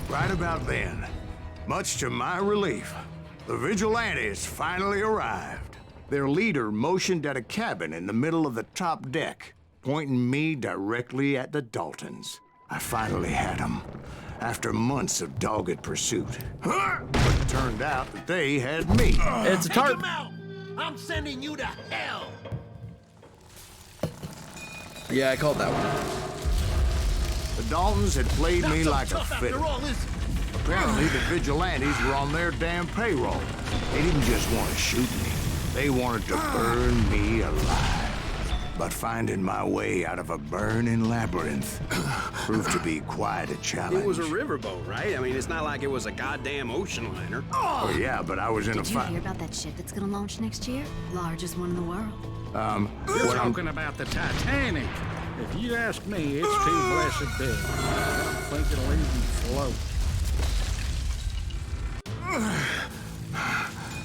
Right about then, much to my relief, the vigilantes finally arrived. Their leader motioned at a cabin in the middle of the top deck, pointing me directly at the Daltons. I finally had them, after months of dogged pursuit. But it turned out that they had me. It's a tarp. I'm sending you to hell! Yeah, I called that one. The Daltons had played me like a fiddle. All, is it? Apparently, the vigilantes were on their damn payroll. They didn't just want to shoot me. They wanted to burn me alive. But finding my way out of a burning labyrinth proved to be quite a challenge. It was a riverboat, right? I mean, it's not like it was a goddamn ocean liner. Oh, yeah, but I was in a Did you fight. hear about that ship that's gonna launch next year? Largest one in the world. You're talking about the Titanic. If you ask me, it's too blessed big. I don't think it'll even float.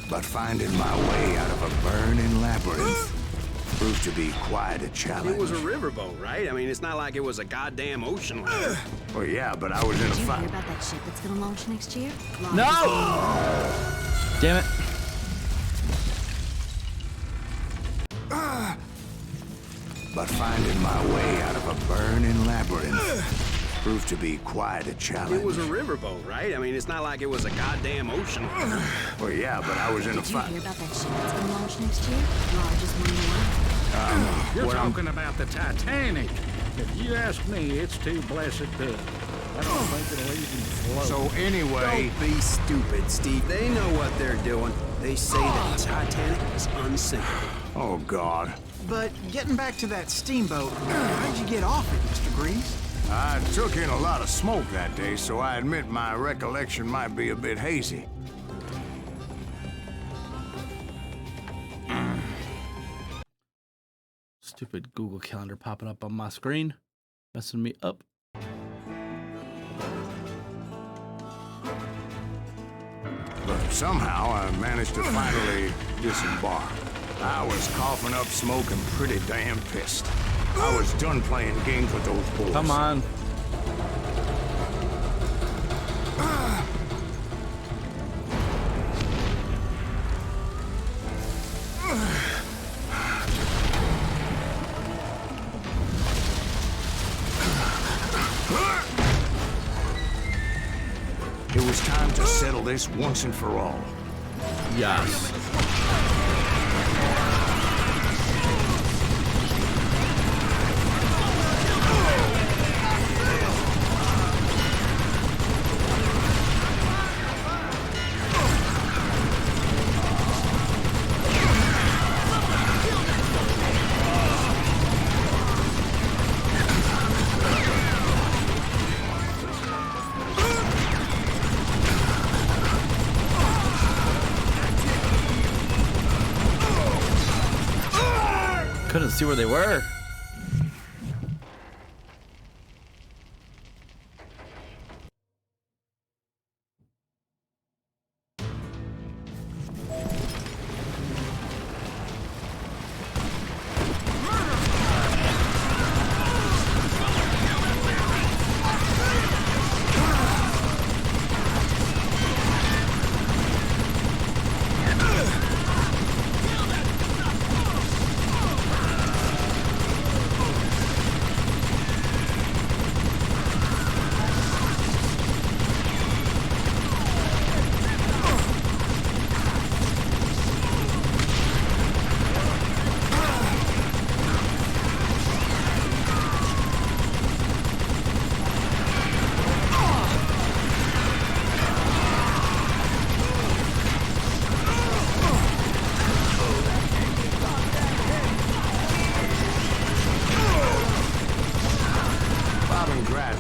But finding my way out of a burning labyrinth proved to be quite a challenge. It was a riverboat, right? I mean, it's not like it was a goddamn ocean liner. Oh, yeah, but I was in a Did you fight. hear about that ship that's gonna launch next year? No! Damn it. But finding my way out of a burning labyrinth proved to be quite a challenge. It was a riverboat, right? I mean, it's not like it was a goddamn ocean liner. Oh, yeah, but I was in a Did you fight. hear about that ship that's gonna launch next year? Largest one in the world. You're What I'm- talking about the Titanic. If you ask me, it's too blessed big. I don't think it'll even float. So anyway, Don't be stupid, Steve. They know what they're doing. They say that Titanic is unsinkable. oh, God. But getting back to that steamboat, how'd you get off it, Mr. Greaves? I took in a lot of smoke that day, so I admit my recollection might be a bit hazy. Stupid Google Calendar popping up on my screen, messing me up. But somehow I managed to finally disembark. I was coughing up smoke and pretty damn pissed. I was done playing games with those boys. Come on. It was time to settle this once and for all. Yes. Couldn't see where they were.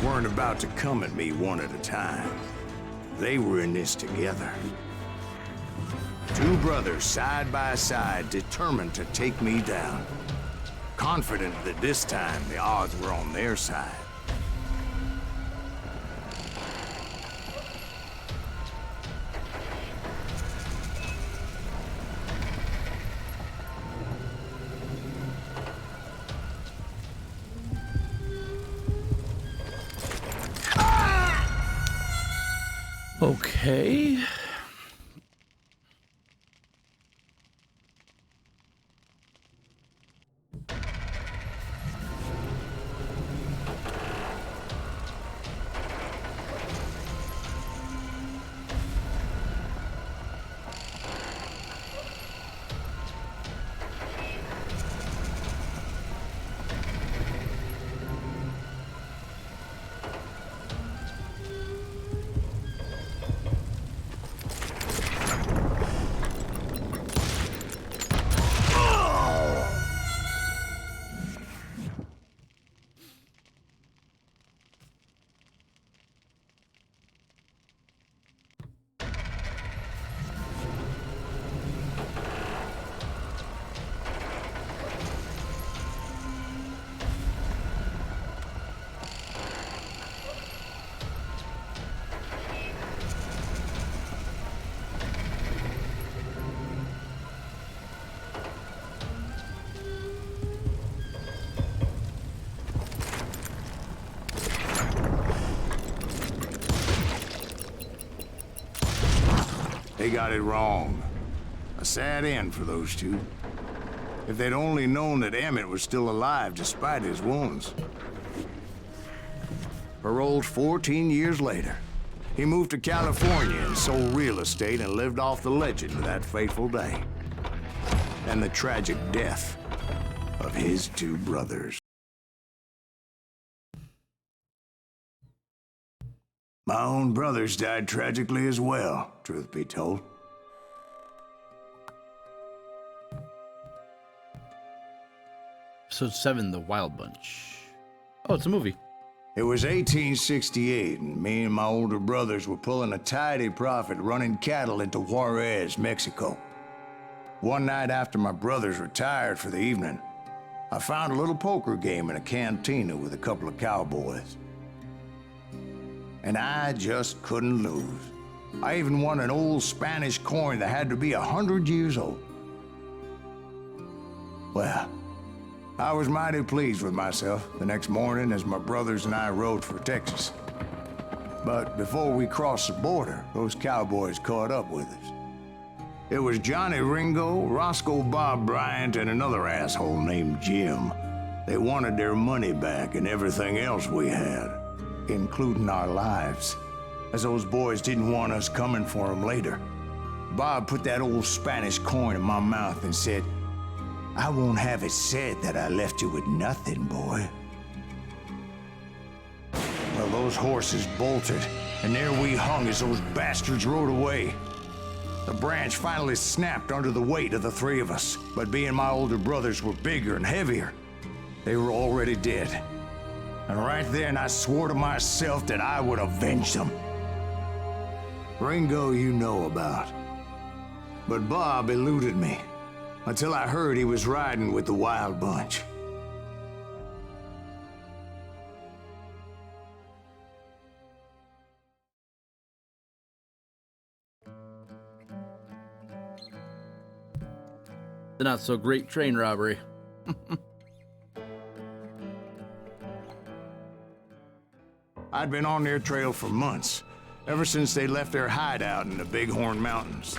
Weren't about to come at me one at a time. They were in this together. Two brothers side by side, determined to take me down. Confident that this time the odds were on their side. Okay. They got it wrong. A sad end for those two. If they'd only known that Emmett was still alive despite his wounds. Paroled 14 years later, he moved to California and sold real estate and lived off the legend of that fateful day. And the tragic death of his two brothers. My own brothers died tragically as well, truth be told. Episode 7, The Wild Bunch. Oh, it's a movie. It was 1868, and me and my older brothers were pulling a tidy profit running cattle into Juarez, Mexico. One night after my brothers retired for the evening, I found a little poker game in a cantina with a couple of cowboys. And I just couldn't lose. I even won an old Spanish coin that had to be 100 years old. Well, I was mighty pleased with myself the next morning as my brothers and I rode for Texas. But before we crossed the border, those cowboys caught up with us. It was Johnny Ringo, Roscoe Bob Bryant, and another asshole named Jim. They wanted their money back and everything else we had, including our lives, as those boys didn't want us coming for them later. Bob put that old Spanish coin in my mouth and said, "I won't have it said that I left you with nothing, boy." Well, those horses bolted, and there we hung as those bastards rode away. The branch finally snapped under the weight of the three of us, but being my older brothers were bigger and heavier, they were already dead. And right then I swore to myself that I would avenge them. Ringo you know about. But Bob eluded me, until I heard he was riding with the Wild Bunch. The not-so-great train robbery. I'd been on their trail for months, ever since they left their hideout in the Bighorn Mountains.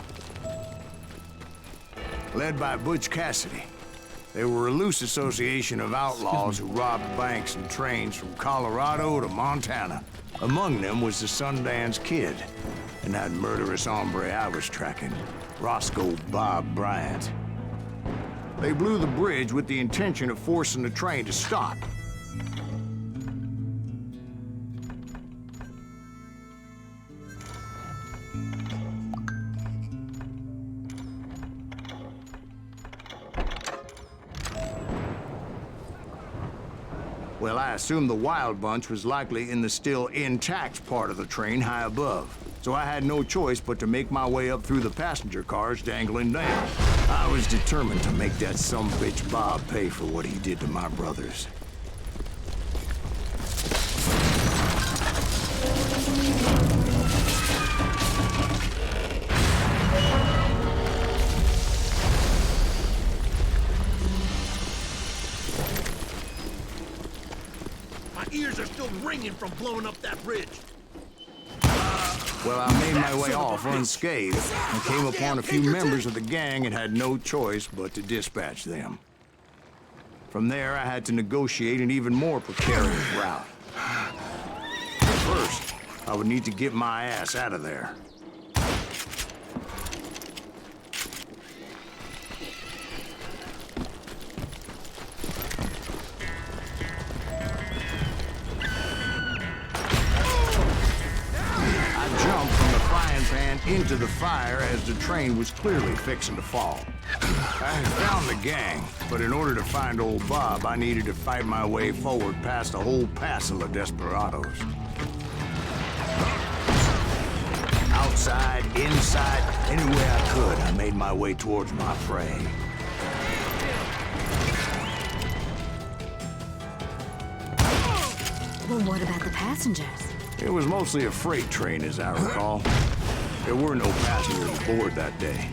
Led by Butch Cassidy, they were a loose association of outlaws who robbed banks and trains from Colorado to Montana. Among them was the Sundance Kid, and that murderous hombre I was tracking, Roscoe Bob Bryant. They blew the bridge with the intention of forcing the train to stop. Well, I assumed the Wild Bunch was likely in the still intact part of the train high above. So I had no choice but to make my way up through the passenger cars dangling down. I was determined to make that sumbitch Bob pay for what he did to my brothers. My ears are still ringing from blowing up that bridge. Well, I made my way off unscathed and came upon a few members of the gang and had no choice but to dispatch them. From there, I had to negotiate an even more precarious route. First, I would need to get my ass out of there. Into the fire as the train was clearly fixing to fall. I had found the gang, but in order to find old Bob, I needed to fight my way forward past a whole passel of desperados. Outside, inside, any way I could, I made my way towards my prey. Well, what about the passengers? It was mostly a freight train, as I recall. There were no passengers aboard that day.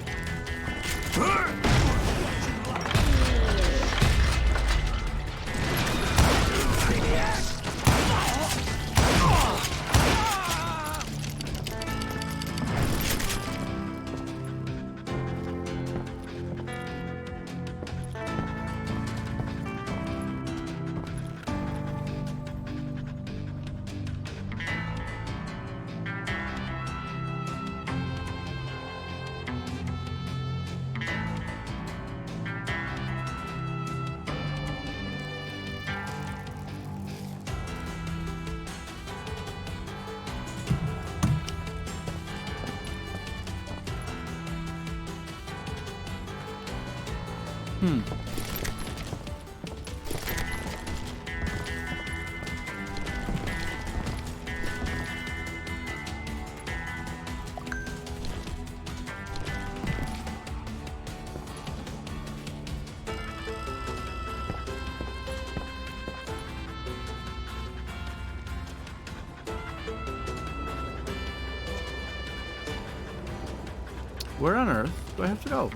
Where on earth do I have to go?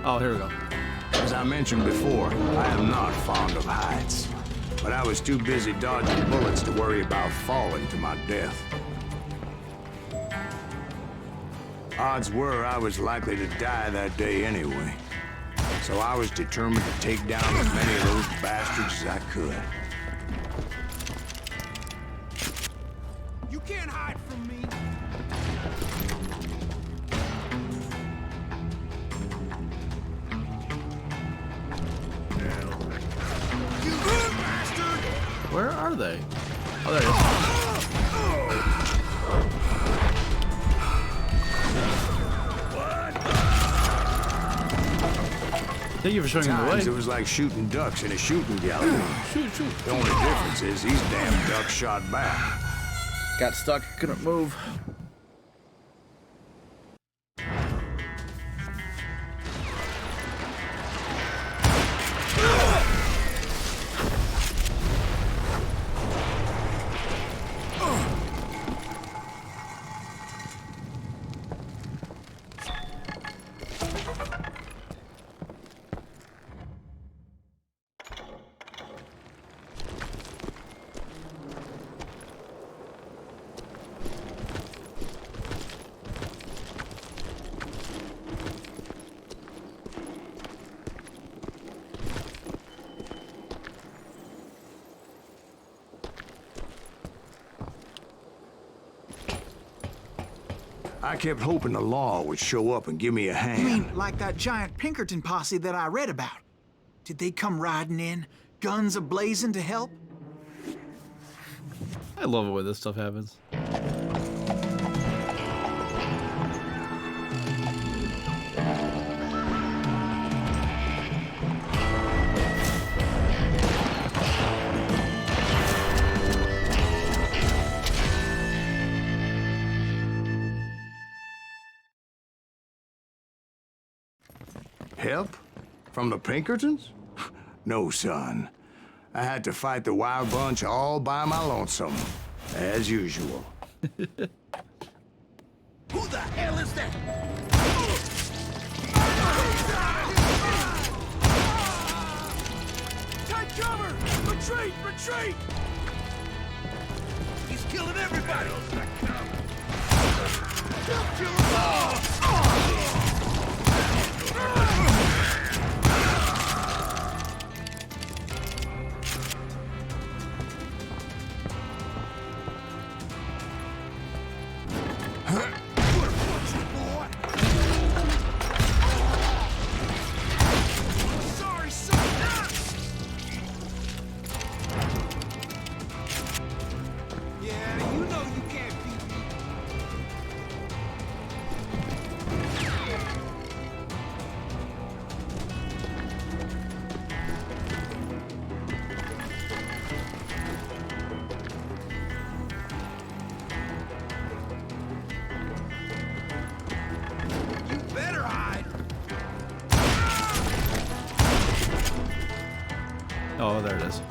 Oh, here we go. As I mentioned before, I am not fond of heights. But I was too busy dodging bullets to worry about falling to my death. Odds were I was likely to die that day anyway. So I was determined to take down as many of those bastards as I could. You can't hide from me. Where are they? Oh, there it is. Thank you for showing me the way. It was like shooting ducks in a shooting gallery. Shoot. The only difference is these damn ducks shot back. Got stuck, couldn't move. I kept hoping the law would show up and give me a hand. You mean like that giant Pinkerton posse that I read about? Did they come riding in, guns a-blazing to help? I love it when this stuff happens. Help? From the Pinkertons? No, son. I had to fight the wild bunch all by my lonesome, as usual. Who the hell is that? Take cover! Retreat! Retreat! He's killing everybody! Oh, there it is.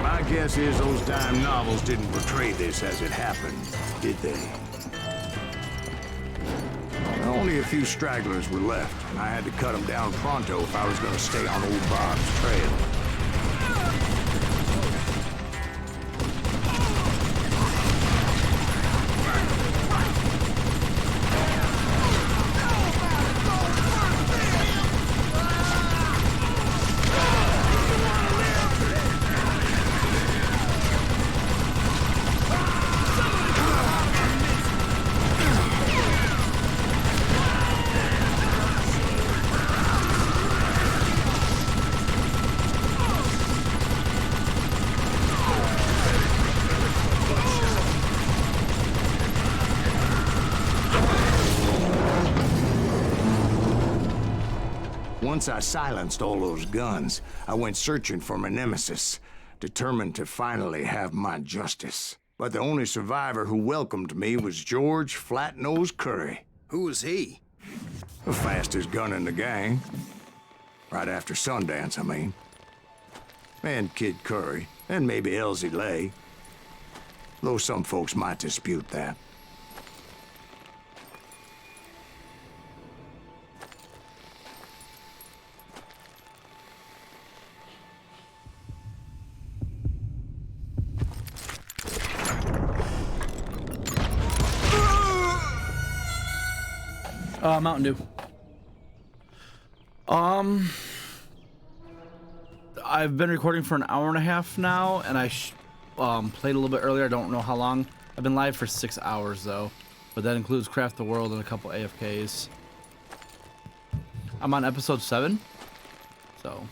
My guess is those dime novels didn't portray this as it happened, did they? Only a few stragglers were left, and I had to cut them down pronto if I was going to stay on old Bob's trail. Once I silenced all those guns, I went searching for my nemesis, determined to finally have my justice. But the only survivor who welcomed me was George Flat-Nosed Curry. Who was he? The fastest gun in the gang. Right after Sundance, I mean. And Kid Curry, and maybe Elsie Lay. Though some folks might dispute that. Mountain Dew. I've been recording for an hour and a half now, and I played a little bit earlier. I don't know how long. I've been live for 6 hours though, but that includes Craft the World and a couple AFKs. I'm on episode 7, so.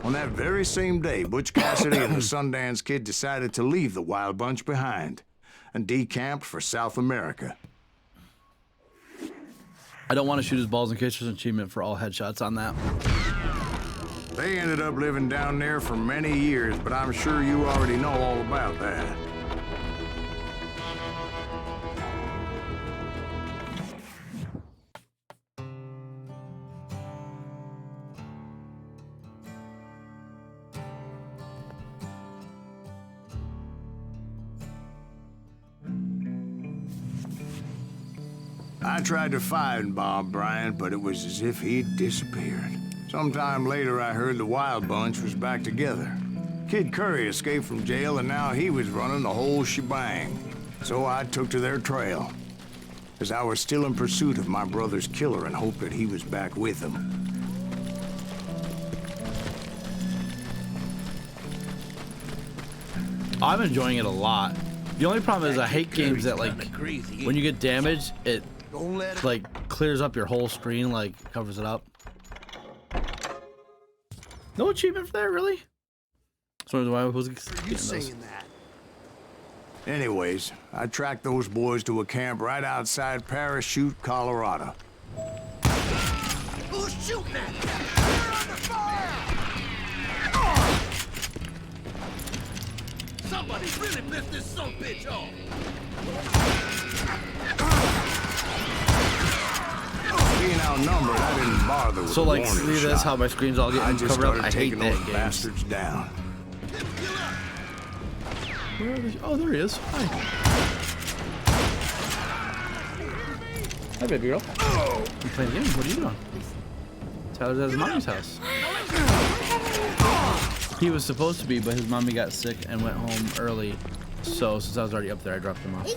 On that very same day, Butch Cassidy and the Sundance Kid decided to leave the Wild Bunch behind and decamped for South America. I don't want to shoot his balls in case there's an achievement for all headshots on that. They ended up living down there for many years, but I'm sure you already know all about that. I tried to find Bob Bryant, but it was as if he'd disappeared. Sometime later, I heard the Wild Bunch was back together. Kid Curry escaped from jail, and now he was running the whole shebang. So I took to their trail, as I was still in pursuit of my brother's killer and hoped that he was back with him. I'm enjoying it a lot. The only problem is I hate games that, like, when you get damaged, it like clears up your whole screen, like covers it up. No achievement for that, really? So why was you saying that? Anyways, I tracked those boys to a camp right outside Parachute, Colorado. Who's shooting at you? They're under fire! Somebody really pissed this sumbitch off! Being out outnumbered, I didn't bother with So the like, warning see this? shot. How my screen's all I getting just covered up? started I hate taking that those game. bastards down. Where are they? Oh, there he is. Hi. Hi, baby girl. You playing games? What are you doing? Tyler's at his mommy's house. He was supposed to be, but his mommy got sick and went home early. So since I was already up there, I dropped him off.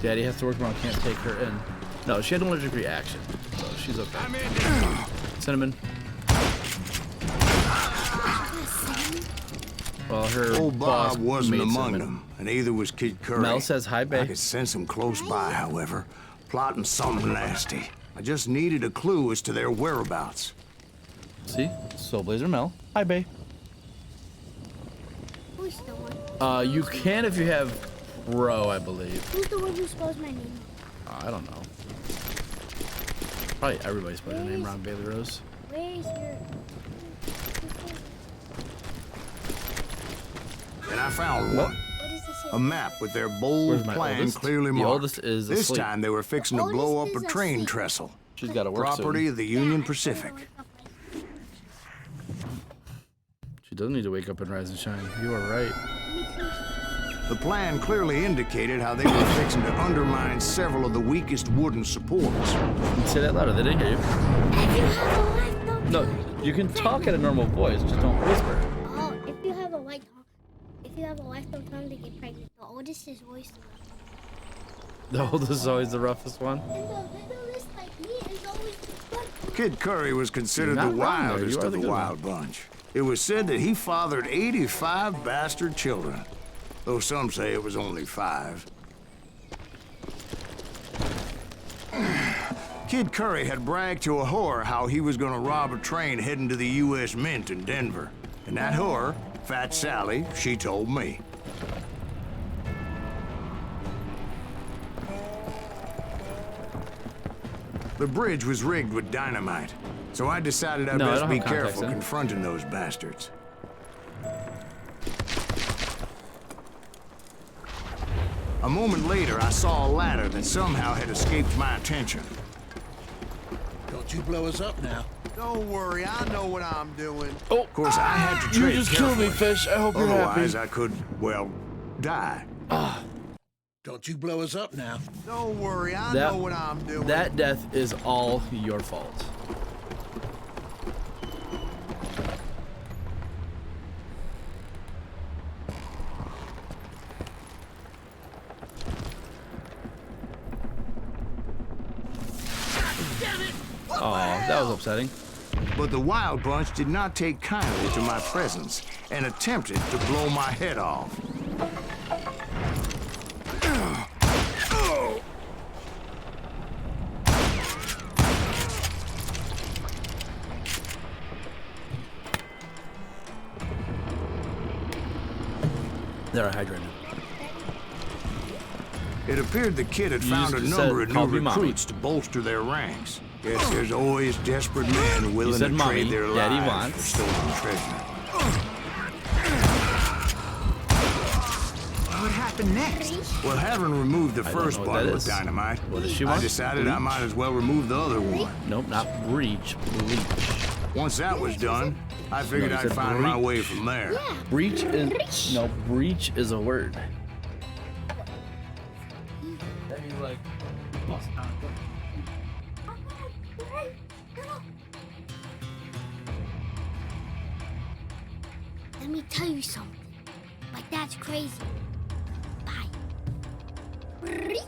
Daddy has to work tomorrow. Can't take her in. No, she had an allergic reaction, so she's okay. Cinnamon. Well, her Old boss Bob wasn't made among cinnamon. them, and neither was Kid Curry. Mel says hi, I babe. could sense him close by, however, plotting something nasty. I just needed a clue as to their whereabouts. See? Soul Blazer Mel. Hi, babe. Who's the one? You can if you have Pro, I believe. Who's the one who spells my name? I don't know. Probably everybody spelled their name wrong, Bailey Rose. Where's your... And I found What? one. What is this? A map with their bold Where's my plan oldest? clearly The marked. oldest is This asleep. time they were fixing to blow up Oldest a is train asleep. trestle. She's got to work Property soon. of the Union Pacific. She doesn't need to wake up and rise and shine. You are right. The plan clearly indicated how they were fixing to undermine several of the weakest wooden supports. Say that louder. They didn't hear you. If you have a wife, don't No, you can talk at a normal voice, just don't whisper. Oh, if you have a wife, don't tell them to get pregnant. The oldest is always the The oldest is always the roughest one. And the littlest, like me, is always the one. Kid Curry was considered You're the not wrong there. wildest You are of the the good wild bunch. It was said that he fathered 85 bastard children, though some say it was only 5. Kid Curry had bragged to a whore how he was gonna rob a train heading to the U.S. Mint in Denver. And that whore, Fat Sally, she told me. The bridge was rigged with dynamite, so I decided I'd No, I best don't be have context, careful eh? confronting those bastards. A moment later, I saw a ladder that somehow had escaped my attention. Don't you blow us up now. Don't worry, I know what I'm doing. Oh, Of course, I had to you tread just killed me, carefully. fish. I hope you're Otherwise, happy. I could, well, die. Don't you blow us up now. Don't worry, I That- know what I'm doing. That death is all your fault. Oh, that was upsetting. But the Wild Bunch did not take kindly to my presence and attempted to blow my head off. They're hydrated. It appeared the kid had You found a just number said, of "Call new me mommy." recruits to bolster their ranks. Yes, there's always desperate men willing said to mommy, trade their Daddy lives wants. for stolen treasure. What happened next? Well, having removed the don't first know what that bottle of is. dynamite, What does she I want? decided I Bleach? might as well remove the other one. Nope, not breach. Bleach. Once that was done, I figured No, you I'd said find my way breach. from there. Breach is no. Breach is a word. That means like. Let me tell you something. Like, that's crazy. Bye. Reach.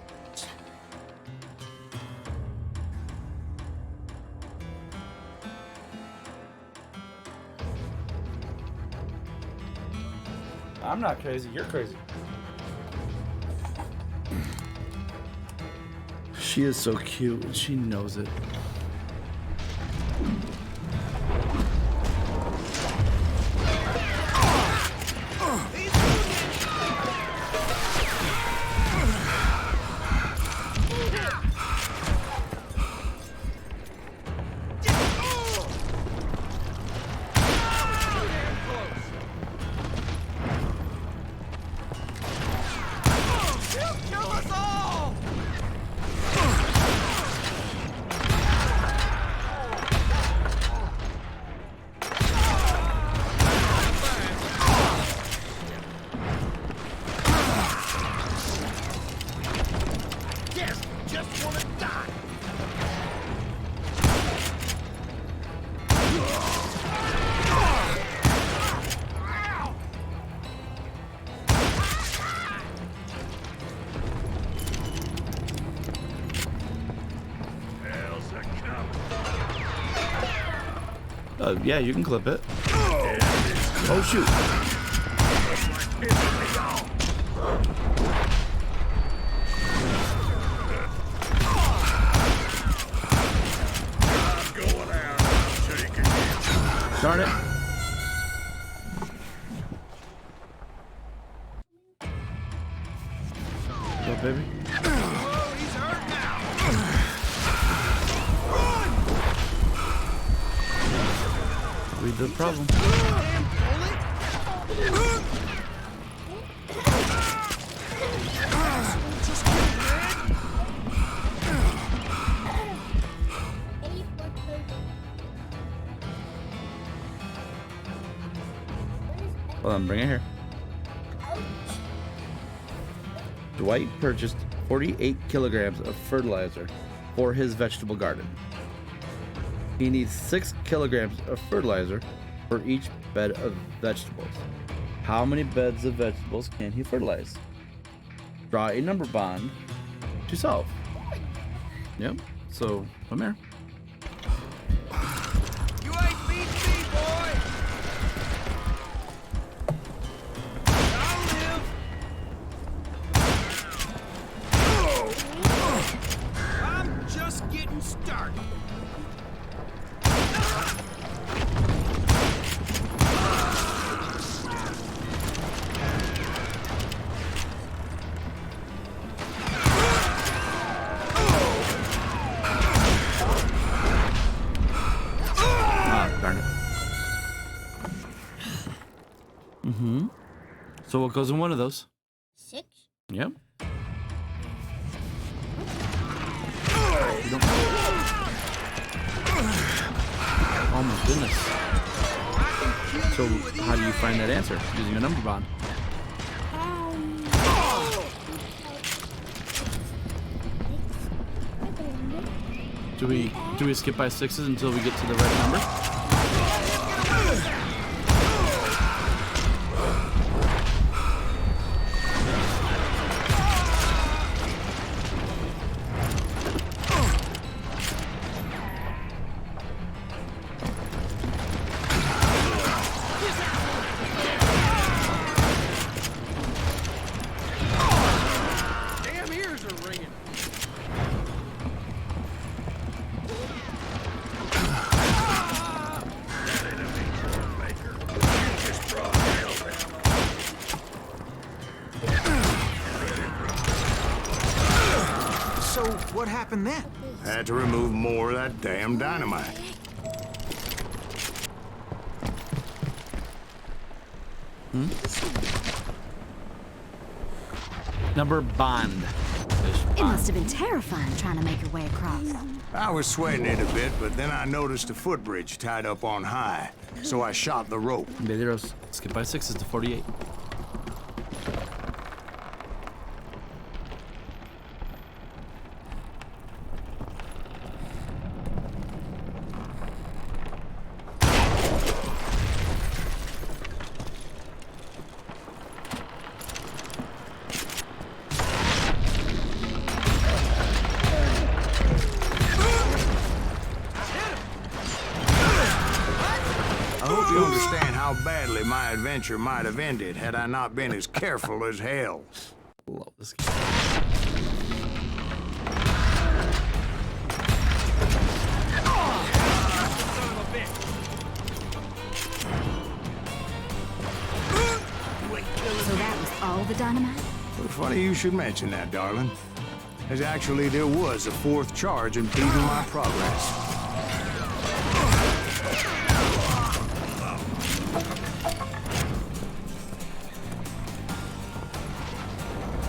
I'm not crazy. You're crazy. She is so cute, and she knows it. Yeah, you can clip it. Oh, shoot. Darn it. Go, baby. We the problem. Hold on, bring it here. Dwight purchased 48 kilograms of fertilizer for his vegetable garden. He needs 6 kilograms of fertilizer for each bed of vegetables. How many beds of vegetables can he fertilize? Draw a number bond to solve. Yep, so come here. You ain't beat me, boy! I'll live! I'm just getting started. So what goes in one of those? 6. Yep. Oh my goodness. So how do you find that answer? Using a number bond. Do we skip by 6s until we get to the right number? What happened then? Had to remove more of that damn dynamite. Number bond. It must have been terrifying trying to make your way across. I was sweating it a bit, but then I noticed a footbridge tied up on high, so I shot the rope. Medeiros, skip by 6s to 48. I hope you understand how badly my adventure might have ended had I not been as careful as hell. Love this game. So that was all the dynamite? Well, funny you should mention that, darling. As actually there was a 4th charge impeding my progress.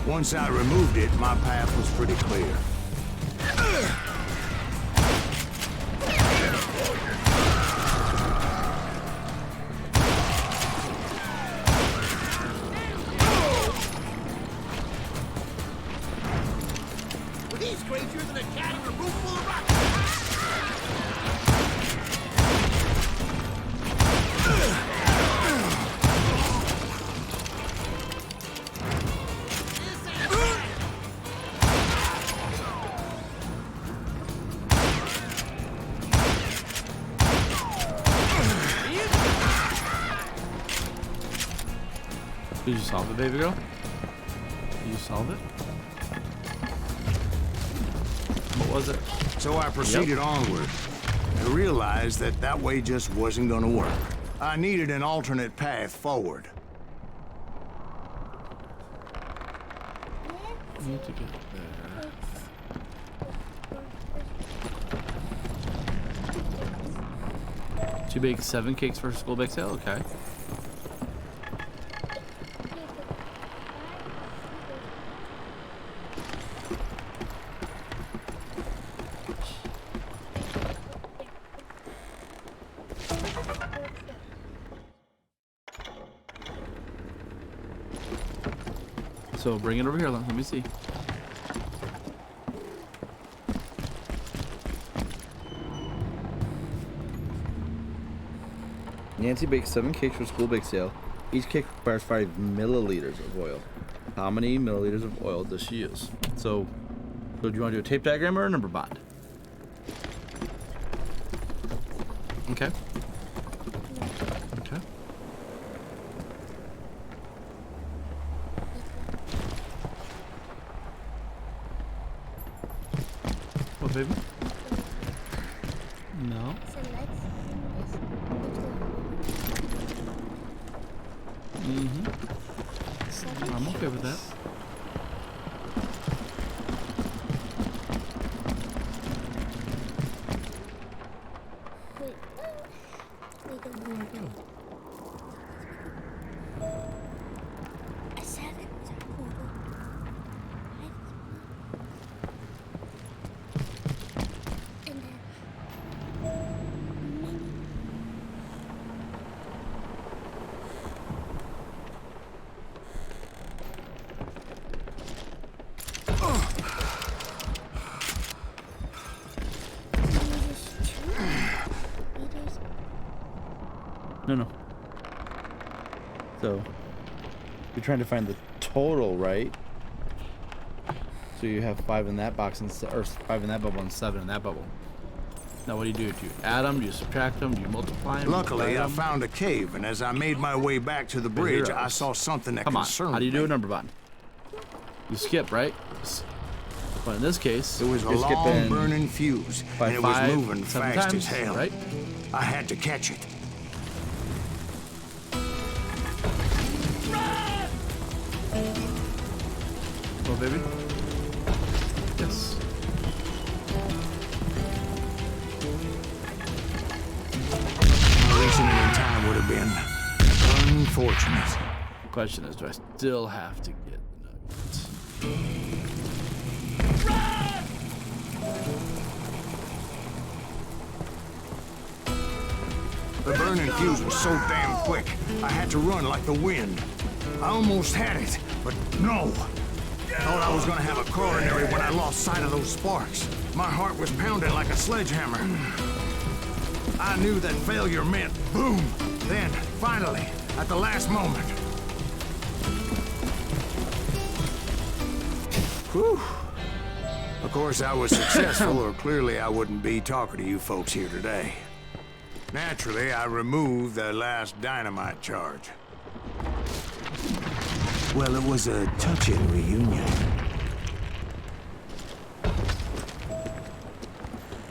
Once I removed it, my path was pretty clear. He's crazier than a cat in a room full of rocks! you solve it, baby girl? Did you solve it? What was it? So I proceeded onward. I realized that that way just wasn't gonna work. I needed an alternate path forward. I need to get there. You bake 7 cakes for a school bake sale? Okay. So bring it over here. Let me see. Nancy bakes 7 cakes for school bake sale. Each cake requires 5 milliliters of oil. How many milliliters of oil does she use? So do you want to do a tape diagram or a number bond? Okay. Okay. What, baby? No. I'm okay with that. No. So you're trying to find the total, right? So you have 5 in that box and or 5 in that bubble and 7 in that bubble. Now what do? Do you add them? Do you subtract them? Do you multiply them? Luckily, I found a cave, and as I made my way back to the bridge, I saw something that concerned me. How do you do a number bond? You skip, right? But in this case, it was a long burning fuse, and it was moving fast as hell. Right? I had to catch it. Oh, baby. Yes. Reaching it in time would have been unfortunate. The question is, do I still have to get the nuggets? The burning fuse was so damn quick, I had to run like the wind. I almost had it, but no. Thought I was gonna have a coronary when I lost sight of those sparks. My heart was pounding like a sledgehammer. I knew that failure meant boom. Then, finally, at the last moment. Whew. Of course, I was successful, or clearly I wouldn't be talking to you folks here today. Naturally, I removed the last dynamite charge. Well, it was a touching reunion.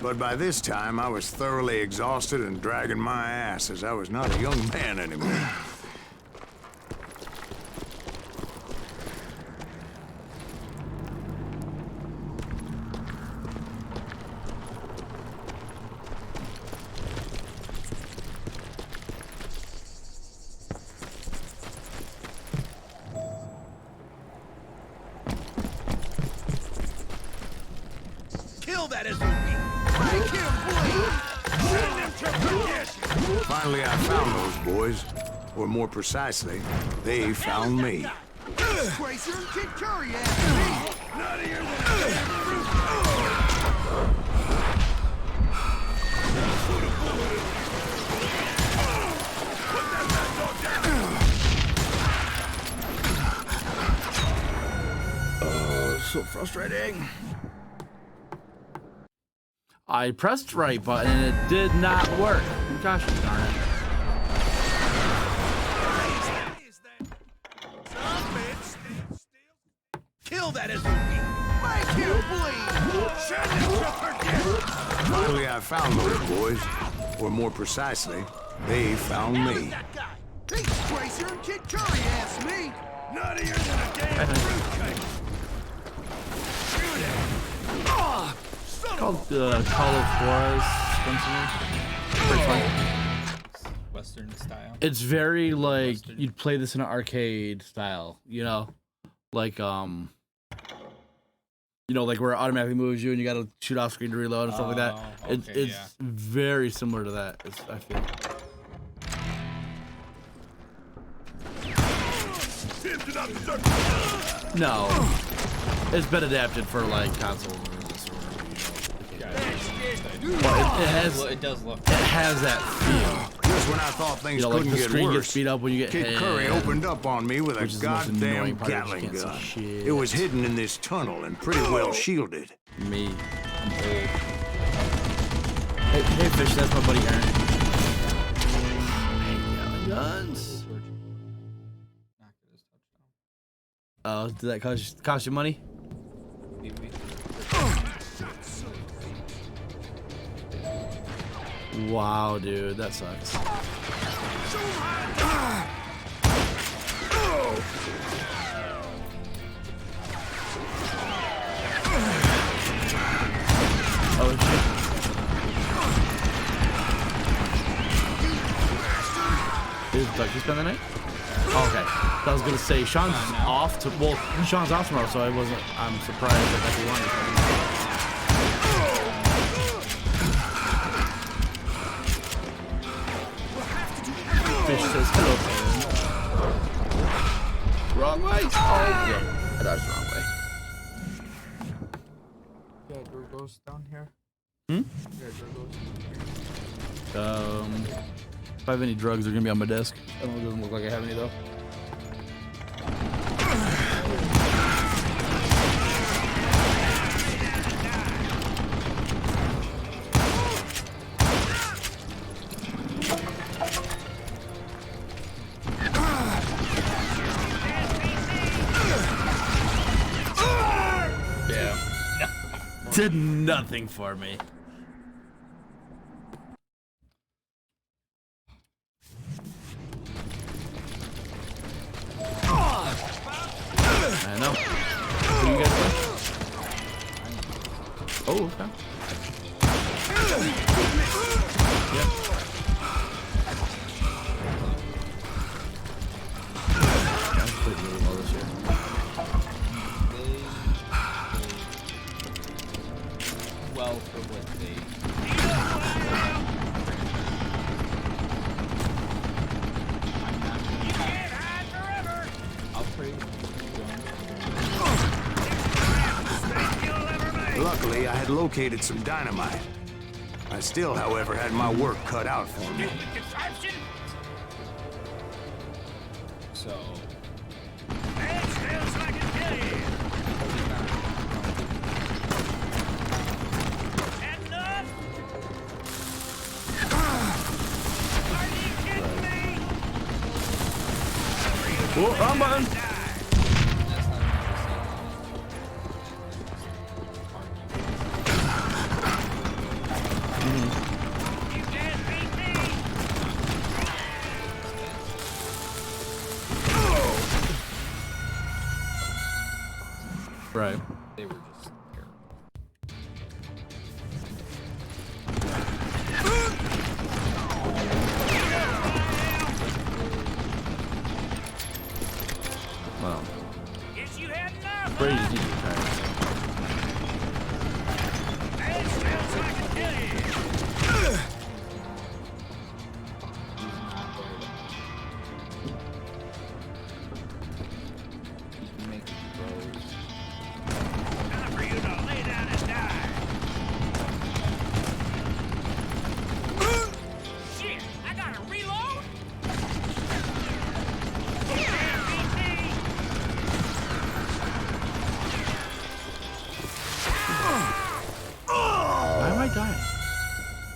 But by this time, I was thoroughly exhausted and dragging my ass, as I was not a young man anymore. Finally, I found those boys. Or more precisely, they found me. Oh, so frustrating. I pressed right button and it did not work. Gosh darn it. kill that SOB! Make him bleed! Send him to forget! Finally, I found those boys. Or more precisely, they found me. That guy! Pete Tracer and Kid Curry asked me! Nuttier than a damn fruitcake! Shoot him! Ah! Called Call of Juarez Gunslinger. Pretty fun. Western style. It's very like you'd play this in an arcade style, you know, like you know, like where it automatically moves you and you gotta shoot off screen to reload and stuff like that. It's very similar to that. I feel. No, it's been adapted for like consoles. But it does look. It has that feel. Just when I thought things couldn't the get screen worse, gets speed up when you get Kid hit. Curry opened up on me with a goddamn Gatling gun. It was hidden in this tunnel and pretty well shielded. Me, I'm old. Hey, Fish, that's my buddy Garrett. Guns. Oh, did that cost you money? Wow, dude, that sucks. Oh shit. Did Ducky spend the night? Oh, okay. I was gonna say Sean's off to Sean's off tomorrow, so I'm surprised that Ducky wanted to. Fish says hello. Wrong way. Oh, yeah. I dodged the wrong way. Yeah, Durgos down here. Hmm? Yeah, Durgos. If I have any drugs, they're gonna be on my desk. It doesn't look like I have any though. Did nothing for me. I know. Who you guys play? Oh, okay. Yeah. I've played really well this year. Well, for what they. I'll trade. Luckily, I had located some dynamite. I still, however, had my work cut out for me. So. Oh, wrong button. Right. They were just terrible. Well. Crazy times.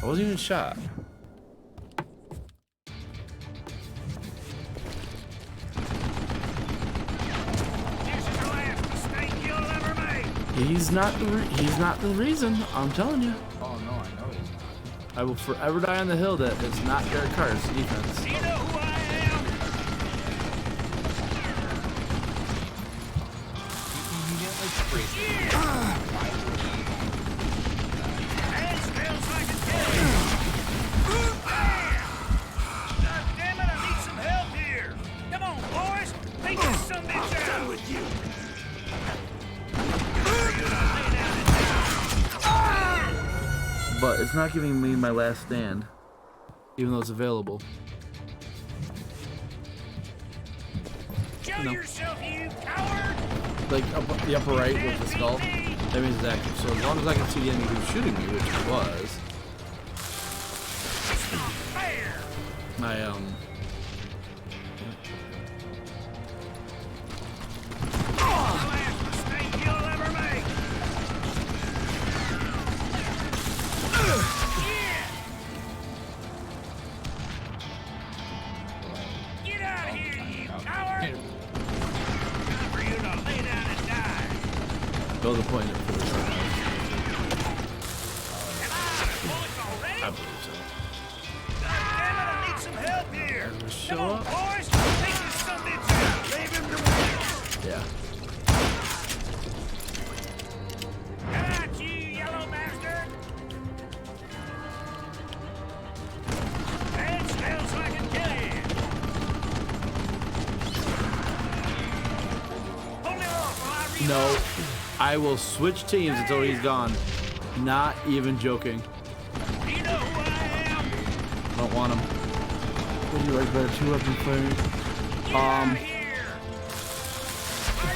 I wasn't even shot. He's not the reason. I'm telling you. Oh no, I know he's not. I will forever die on the hill that it's not Garrett Carter's defense. You know who I am? You get like crazy. That smells like a kid. God damn it, I need some help here. Come on, boys. Take this some bitch out. Done with you. But it's not giving me my last stand, even though it's available. Show yourself, you coward! Like the upper right with the skull, that means it's active. So as long as I can see the enemy who's shooting me, which it was, my Last mistake you'll ever make. Get out of here, you coward! Time for you to lay down and die. build a point for this right now. Am I bullets already? I believe so. God damn it, I need some help here. Show Come on, up. boys. Take this some bitch out. Leave him to win. Yeah. Come out, you yellow bastard. That smells like a kid. Hold it off while I reload. No, I will switch teams until he's gone. Not even joking. Do you know who I am? Don't want him. Would you like better 2-weapon fighting? Get out of here.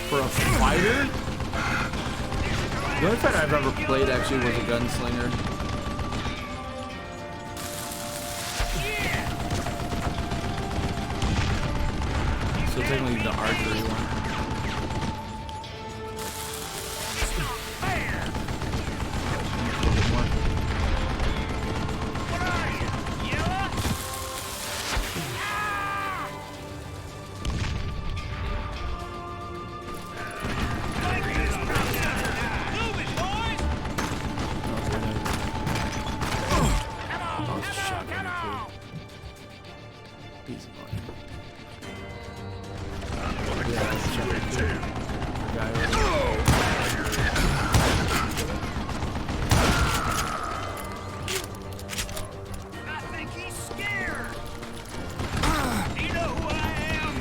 For a fighter? The only fighter I've ever played actually was a gunslinger. So technically the archery one. A little bit more. What are you? Yellow? Move it, boys! Come on! He's annoying. Yeah, check it too. The guy over there. I think he's scared. Do you know who I am?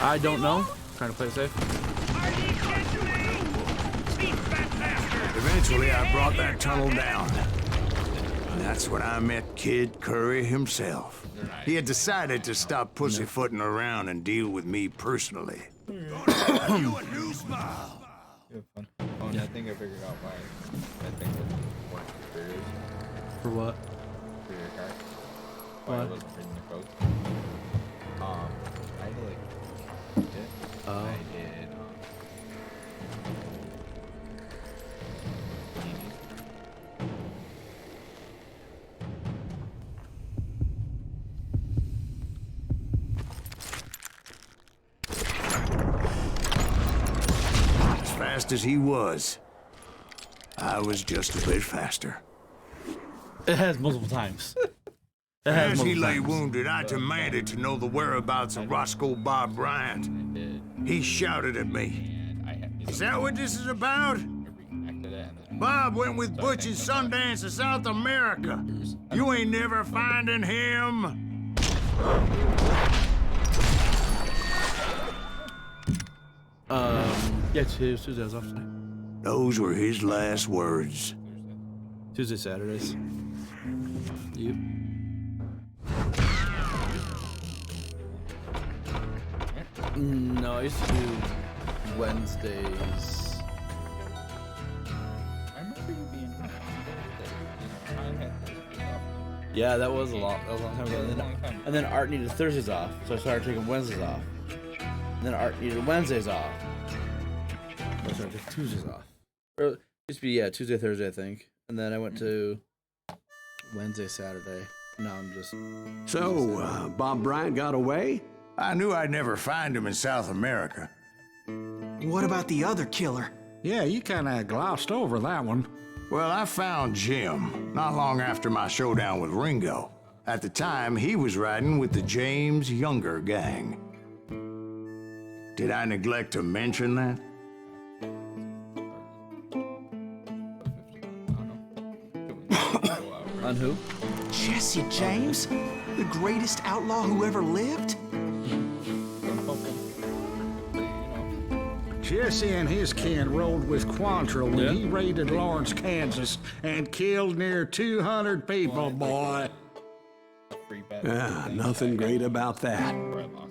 I don't know. Trying to play it safe. Are you kidding me? Cheap fat bastard! Eventually, I brought that tunnel down. And that's when I met Kid Curry himself. He had decided to stop pussyfooting around and deal with me personally. You a new smile. You have fun. Oh, yeah, I think I figured out why. I think it weren't superiors For what? for your car. Why I What? wasn't reading the code. I had to like it. Oh. I did. As fast as he was, I was just a bit faster. It has multiple times. It has As he multiple lay times. wounded, I demanded to know the wherabouts of Roscoe Bob Bryant. I did. He shouted at me. And I had Is that what this is about? reconnected it. And then Bob went with Butch and Sundance to South America. You ain't never finding him. Yeah, Tuesday I was off today. Those were his last words. Tuesday, Saturdays. You? No, I used to do Wednesdays. I remember you being I had Thursdays off. Yeah, that was a long time ago. That was a long time. And then Art needed Thursdays off, so I started taking Wednesdays off. And then Art needed Wednesdays off, so I started taking Tuesdays off. Or it used to be Tuesday, Thursday, I think. And then I went to Wednesday, Saturday. Now I'm just. So, Bob Bryant got away? I knew I'd never find him in South America. What about the other killer? Yeah, you kinda glossed over that one. Well, I found Jim not long after my showdown with Ringo. At the time, he was riding with the James Younger gang. Did I neglect to mention that? On who? Jesse James? The greatest outlaw who ever lived? Jesse and his kin rode with Quantrill when he raided Lawrence, Kansas, and killed near 200 people, boy. Nothing great about that.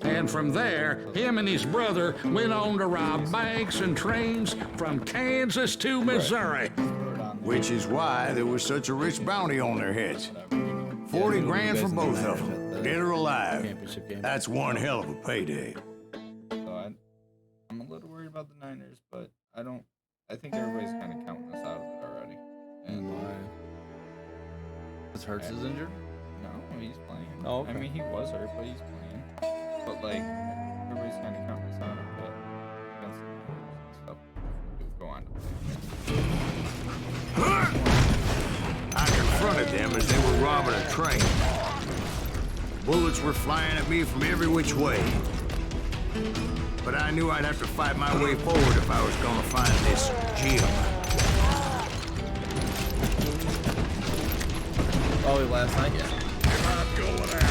And from there, him and his brother went on to rob banks and trains from Kansas to Missouri. Which is why there was such a rich bounty on their heads. 40 grand for both of them, dead or alive. That's one hell of a payday. So I'm a little worried about the Niners, but I think everybody's kind of counting us out of it already. And why? Because Hurts is injured? No, he's playing. Oh, okay. I mean, he was hurt, but he's playing. But like, everybody's kind of counting us out of it. Against the Niners and stuff. We'll go on to play. I confronted them as they were robbing a train. Bullets were flying at me from every which way. But I knew I'd have to fight my way forward if I was gonna find this Jim. Oh, last night, yeah. You're not going out.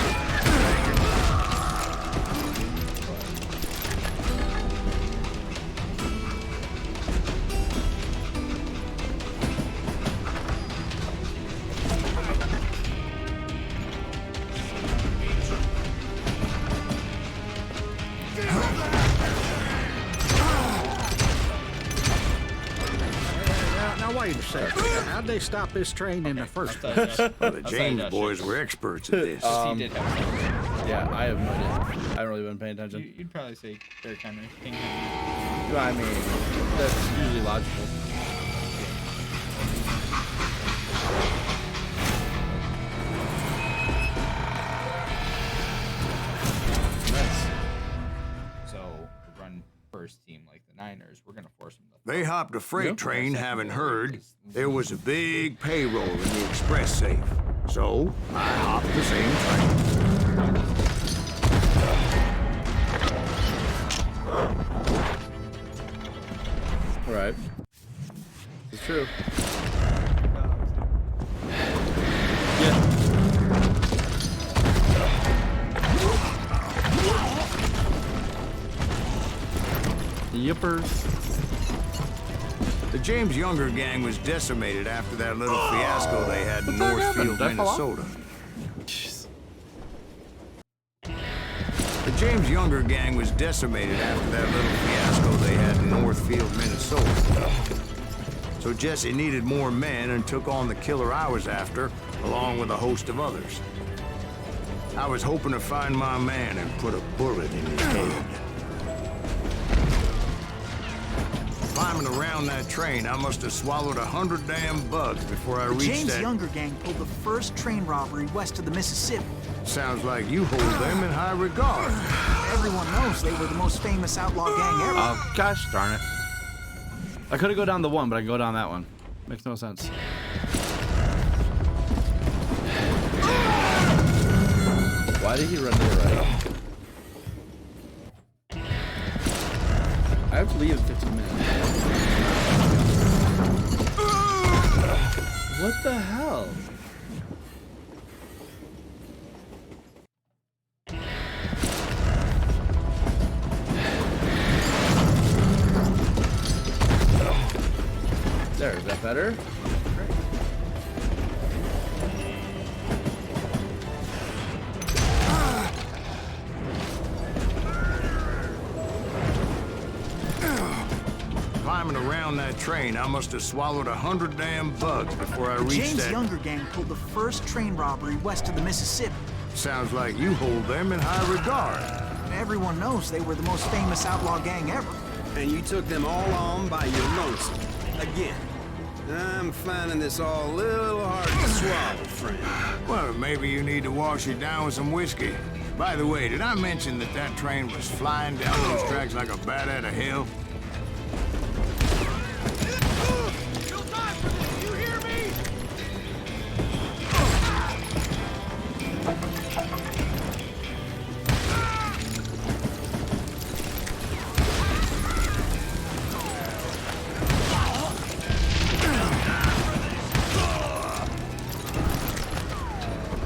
Now wait a second. How'd they stop this train in the first place? Well, the James boys were experts at this. Yeah, I have no idea. I haven't really been paying attention. You'd probably say Derrick Henry. King Henry. Well, I mean, that's usually logical. So, to run first team like the Niners, we're gonna force them to. They hopped a freight train, having heard there was a big payroll in the express safe. So I hopped the same train. Right. It's true. Yeah. Yippers. The James Younger gang was decimated after that little fiasco they had in Northfield, Minnesota. The James Younger gang was decimated after that little fiasco they had in Northfield, Minnesota. So Jesse needed more men and took on the killer I was after, along with a host of others. I was hoping to find my man and put a bullet in his head. Climbing around that train, I must have swallowed 100 damn bugs before I reached James that... Younger gang pulled the first train robbery west of the Mississippi. Sounds like you hold them in high regard. Everyone knows they were the most famous outlaw gang ever. Oh, gosh darn it. I could have go down the one, but I can go down that one. Makes no sense. Why did he run to the right? I have to leave in 15 minutes. What the hell? There, is that better? Great. Climbing around that train, I must have swallowed 100 damn bugs before I reached James that... Younger gang pulled the first train robbery west of the Mississippi. Sounds like you hold them in high regard. Everyone knows they were the most famous outlaw gang ever. And you took them all on by your lonesome. Again. I'm finding this all a little hard to swallow, friend. Well, maybe you need to wash it down with some whiskey. By the way, did I mention that that train was flying down those tracks like a bat out of hell? You'll die for this, you hear me?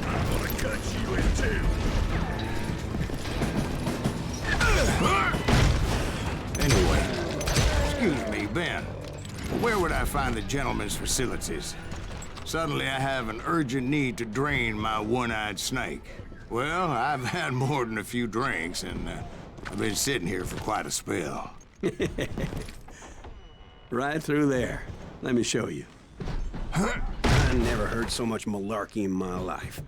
I'm gonna cut you in two. Anyway, excuse me, Ben. Where would I find the gentleman's facilities? Suddenly I have an urgent need to drain my one-eyed snake. Well, I've had more than a few drinks, and I've been sitting here for quite a spell. Right through there. Let me show you. I never heard so much malarkey in my life.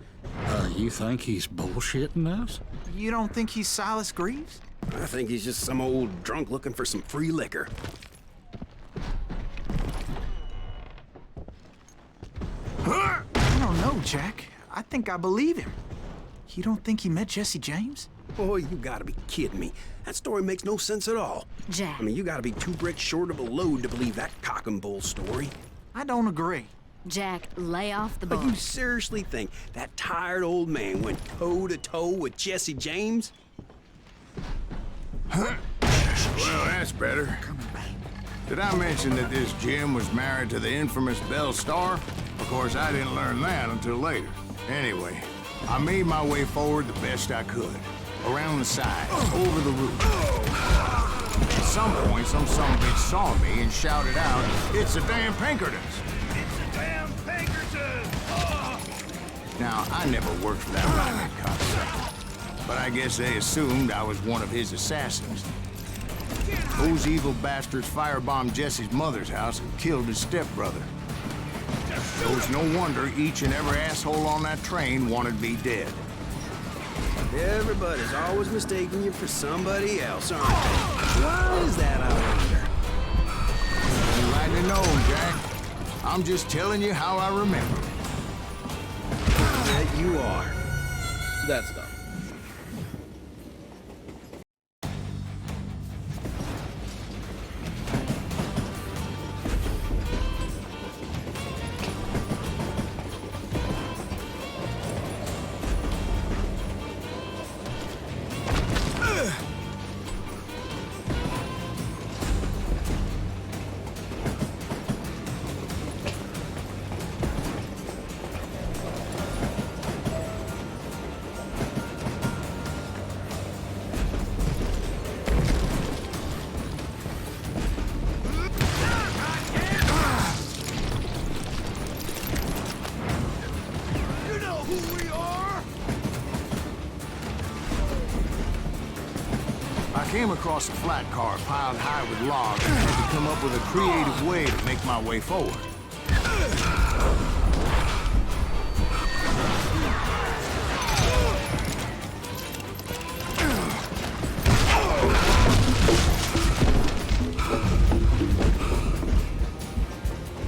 You think he's bullshitting us? You don't think he's Silas Greaves? I think he's just some old drunk looking for some free liquor. I don't know, Jack. I think I believe him. You don't think he met Jesse James? Oh, you gotta be kidding me. That story makes no sense at all. Jack. I mean, you gotta be 2 bricks short of a load to believe that cock and bull story. I don't agree. Jack, lay off the But bar. you seriously think that tired old man went toe-to-toe with Jesse James? Well, that's better. Did I mention that this Jim was married to the infamous Belle Starr? Of course, I didn't learn that until later. Anyway, I made my way forward the best I could. Around the sides, over the roof. At some point, some bitch saw me and shouted out, "It's the damn Pinkertons!" It's a damn Pinkerton! Oh. Now, I never worked for that rhyming cocksucker, but I guess they assumed I was one of his assassins. Those evil bastards firebombed Jesse's mother's house and killed his stepbrother. So it's no wonder each and every asshole on that train wanted me dead. Everybody's always mistaking you for somebody else, aren't they? Why is that, I wonder? You rightly know, Jack. I'm just telling you how I remember it. That you are. That's done. You know who we are? I came across a flat car piled high with logs and had to come up with a creative way to make my way forward.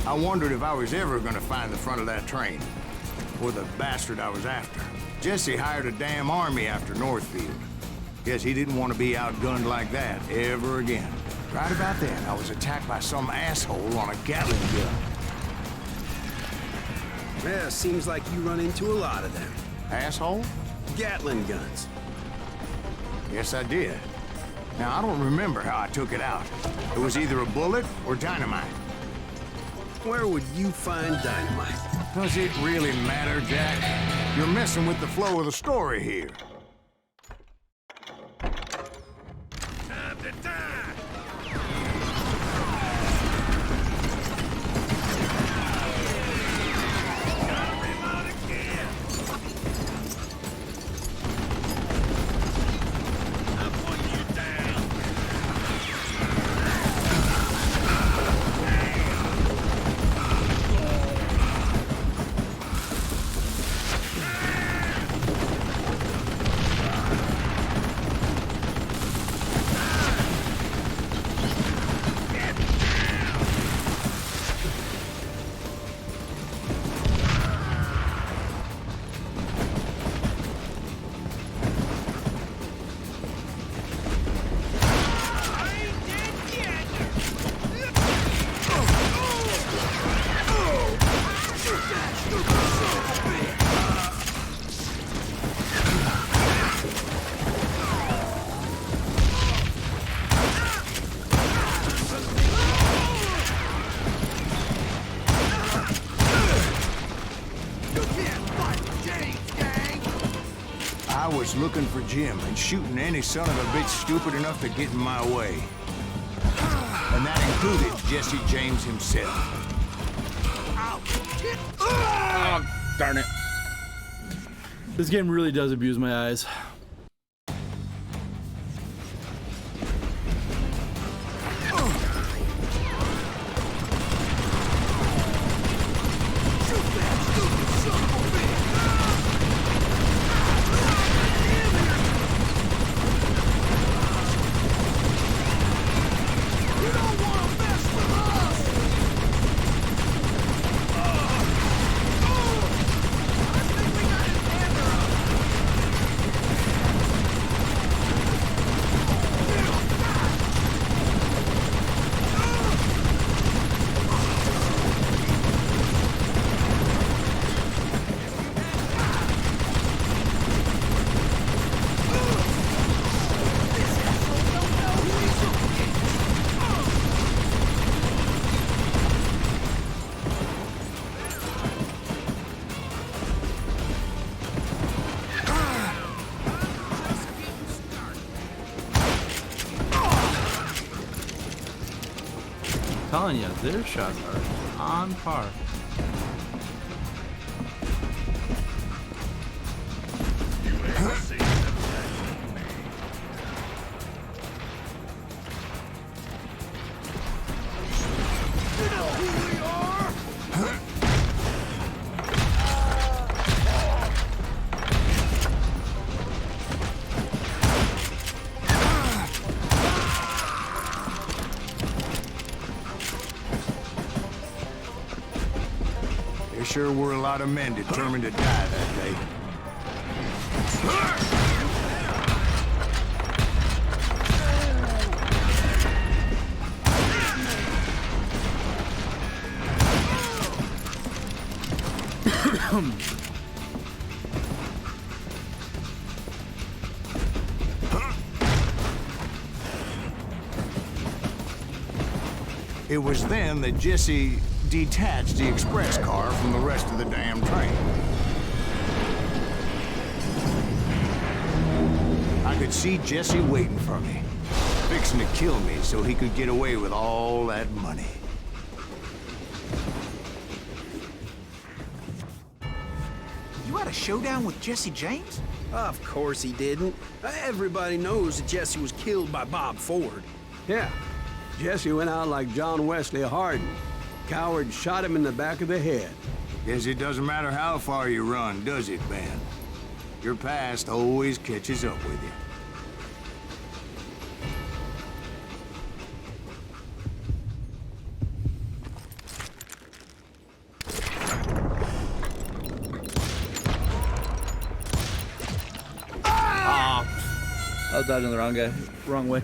I wondered if I was ever gonna find the front of that train, or the bastard I was after. Jesse hired a damn army after Northfield. Guess he didn't want to be outgunned like that ever again. Right about then, I was attacked by some asshole on a Gatling gun. Yeah, seems like you run into a lot of them. Asshole? Gatling guns. Yes, I did. Now, I don't remember how I took it out. It was either a bullet or dynamite. Where would you find dynamite? Does it really matter, Jack? You're messing with the flow of the story here. Time to die! Gotta reload again! I'm putting you down! was looking for Jim and shooting any son of a bitch stupid enough to get in my way. And that included Jesse James himself. Oh, darn it. This game really does abuse my eyes. Telling you, their shots are on par. Sure were a lot of men determined to die that day. It was then that Jesse detached the express car from the rest of the damn train. I could see Jesse waiting for me, fixing to kill me so he could get away with all that money. You had a showdown with Jesse James? Of course he didn't. Everybody knows that Jesse was killed by Bob Ford. Yeah, Jesse went out like John Wesley Hardin. Coward shot him in the back of the head. Guess it doesn't matter how far you run, does it, Ben? Your past always catches up with you. I was dodging the wrong way.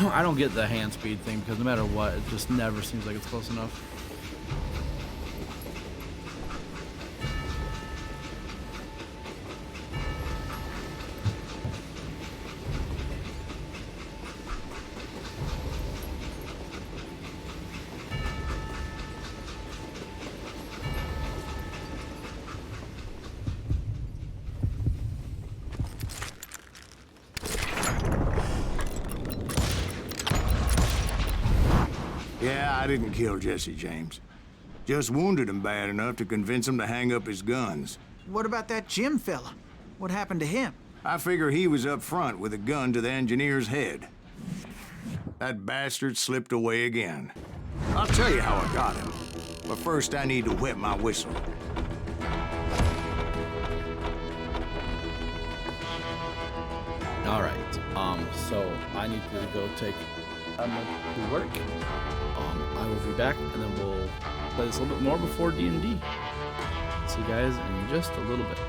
I don't get the hand speed thing because no matter what, it just never seems like it's close enough. Yeah, I didn't kill Jesse James. Just wounded him bad enough to convince him to hang up his guns. What about that Jim fella? What happened to him? I figure he was up front with a gun to the engineer's head. That bastard slipped away again. I'll tell you how I got him. But first I need to wet my whistle. All right. So I need to go take to work. I will be back, and then we'll play this a little bit more before D&D. See you guys in just a little bit.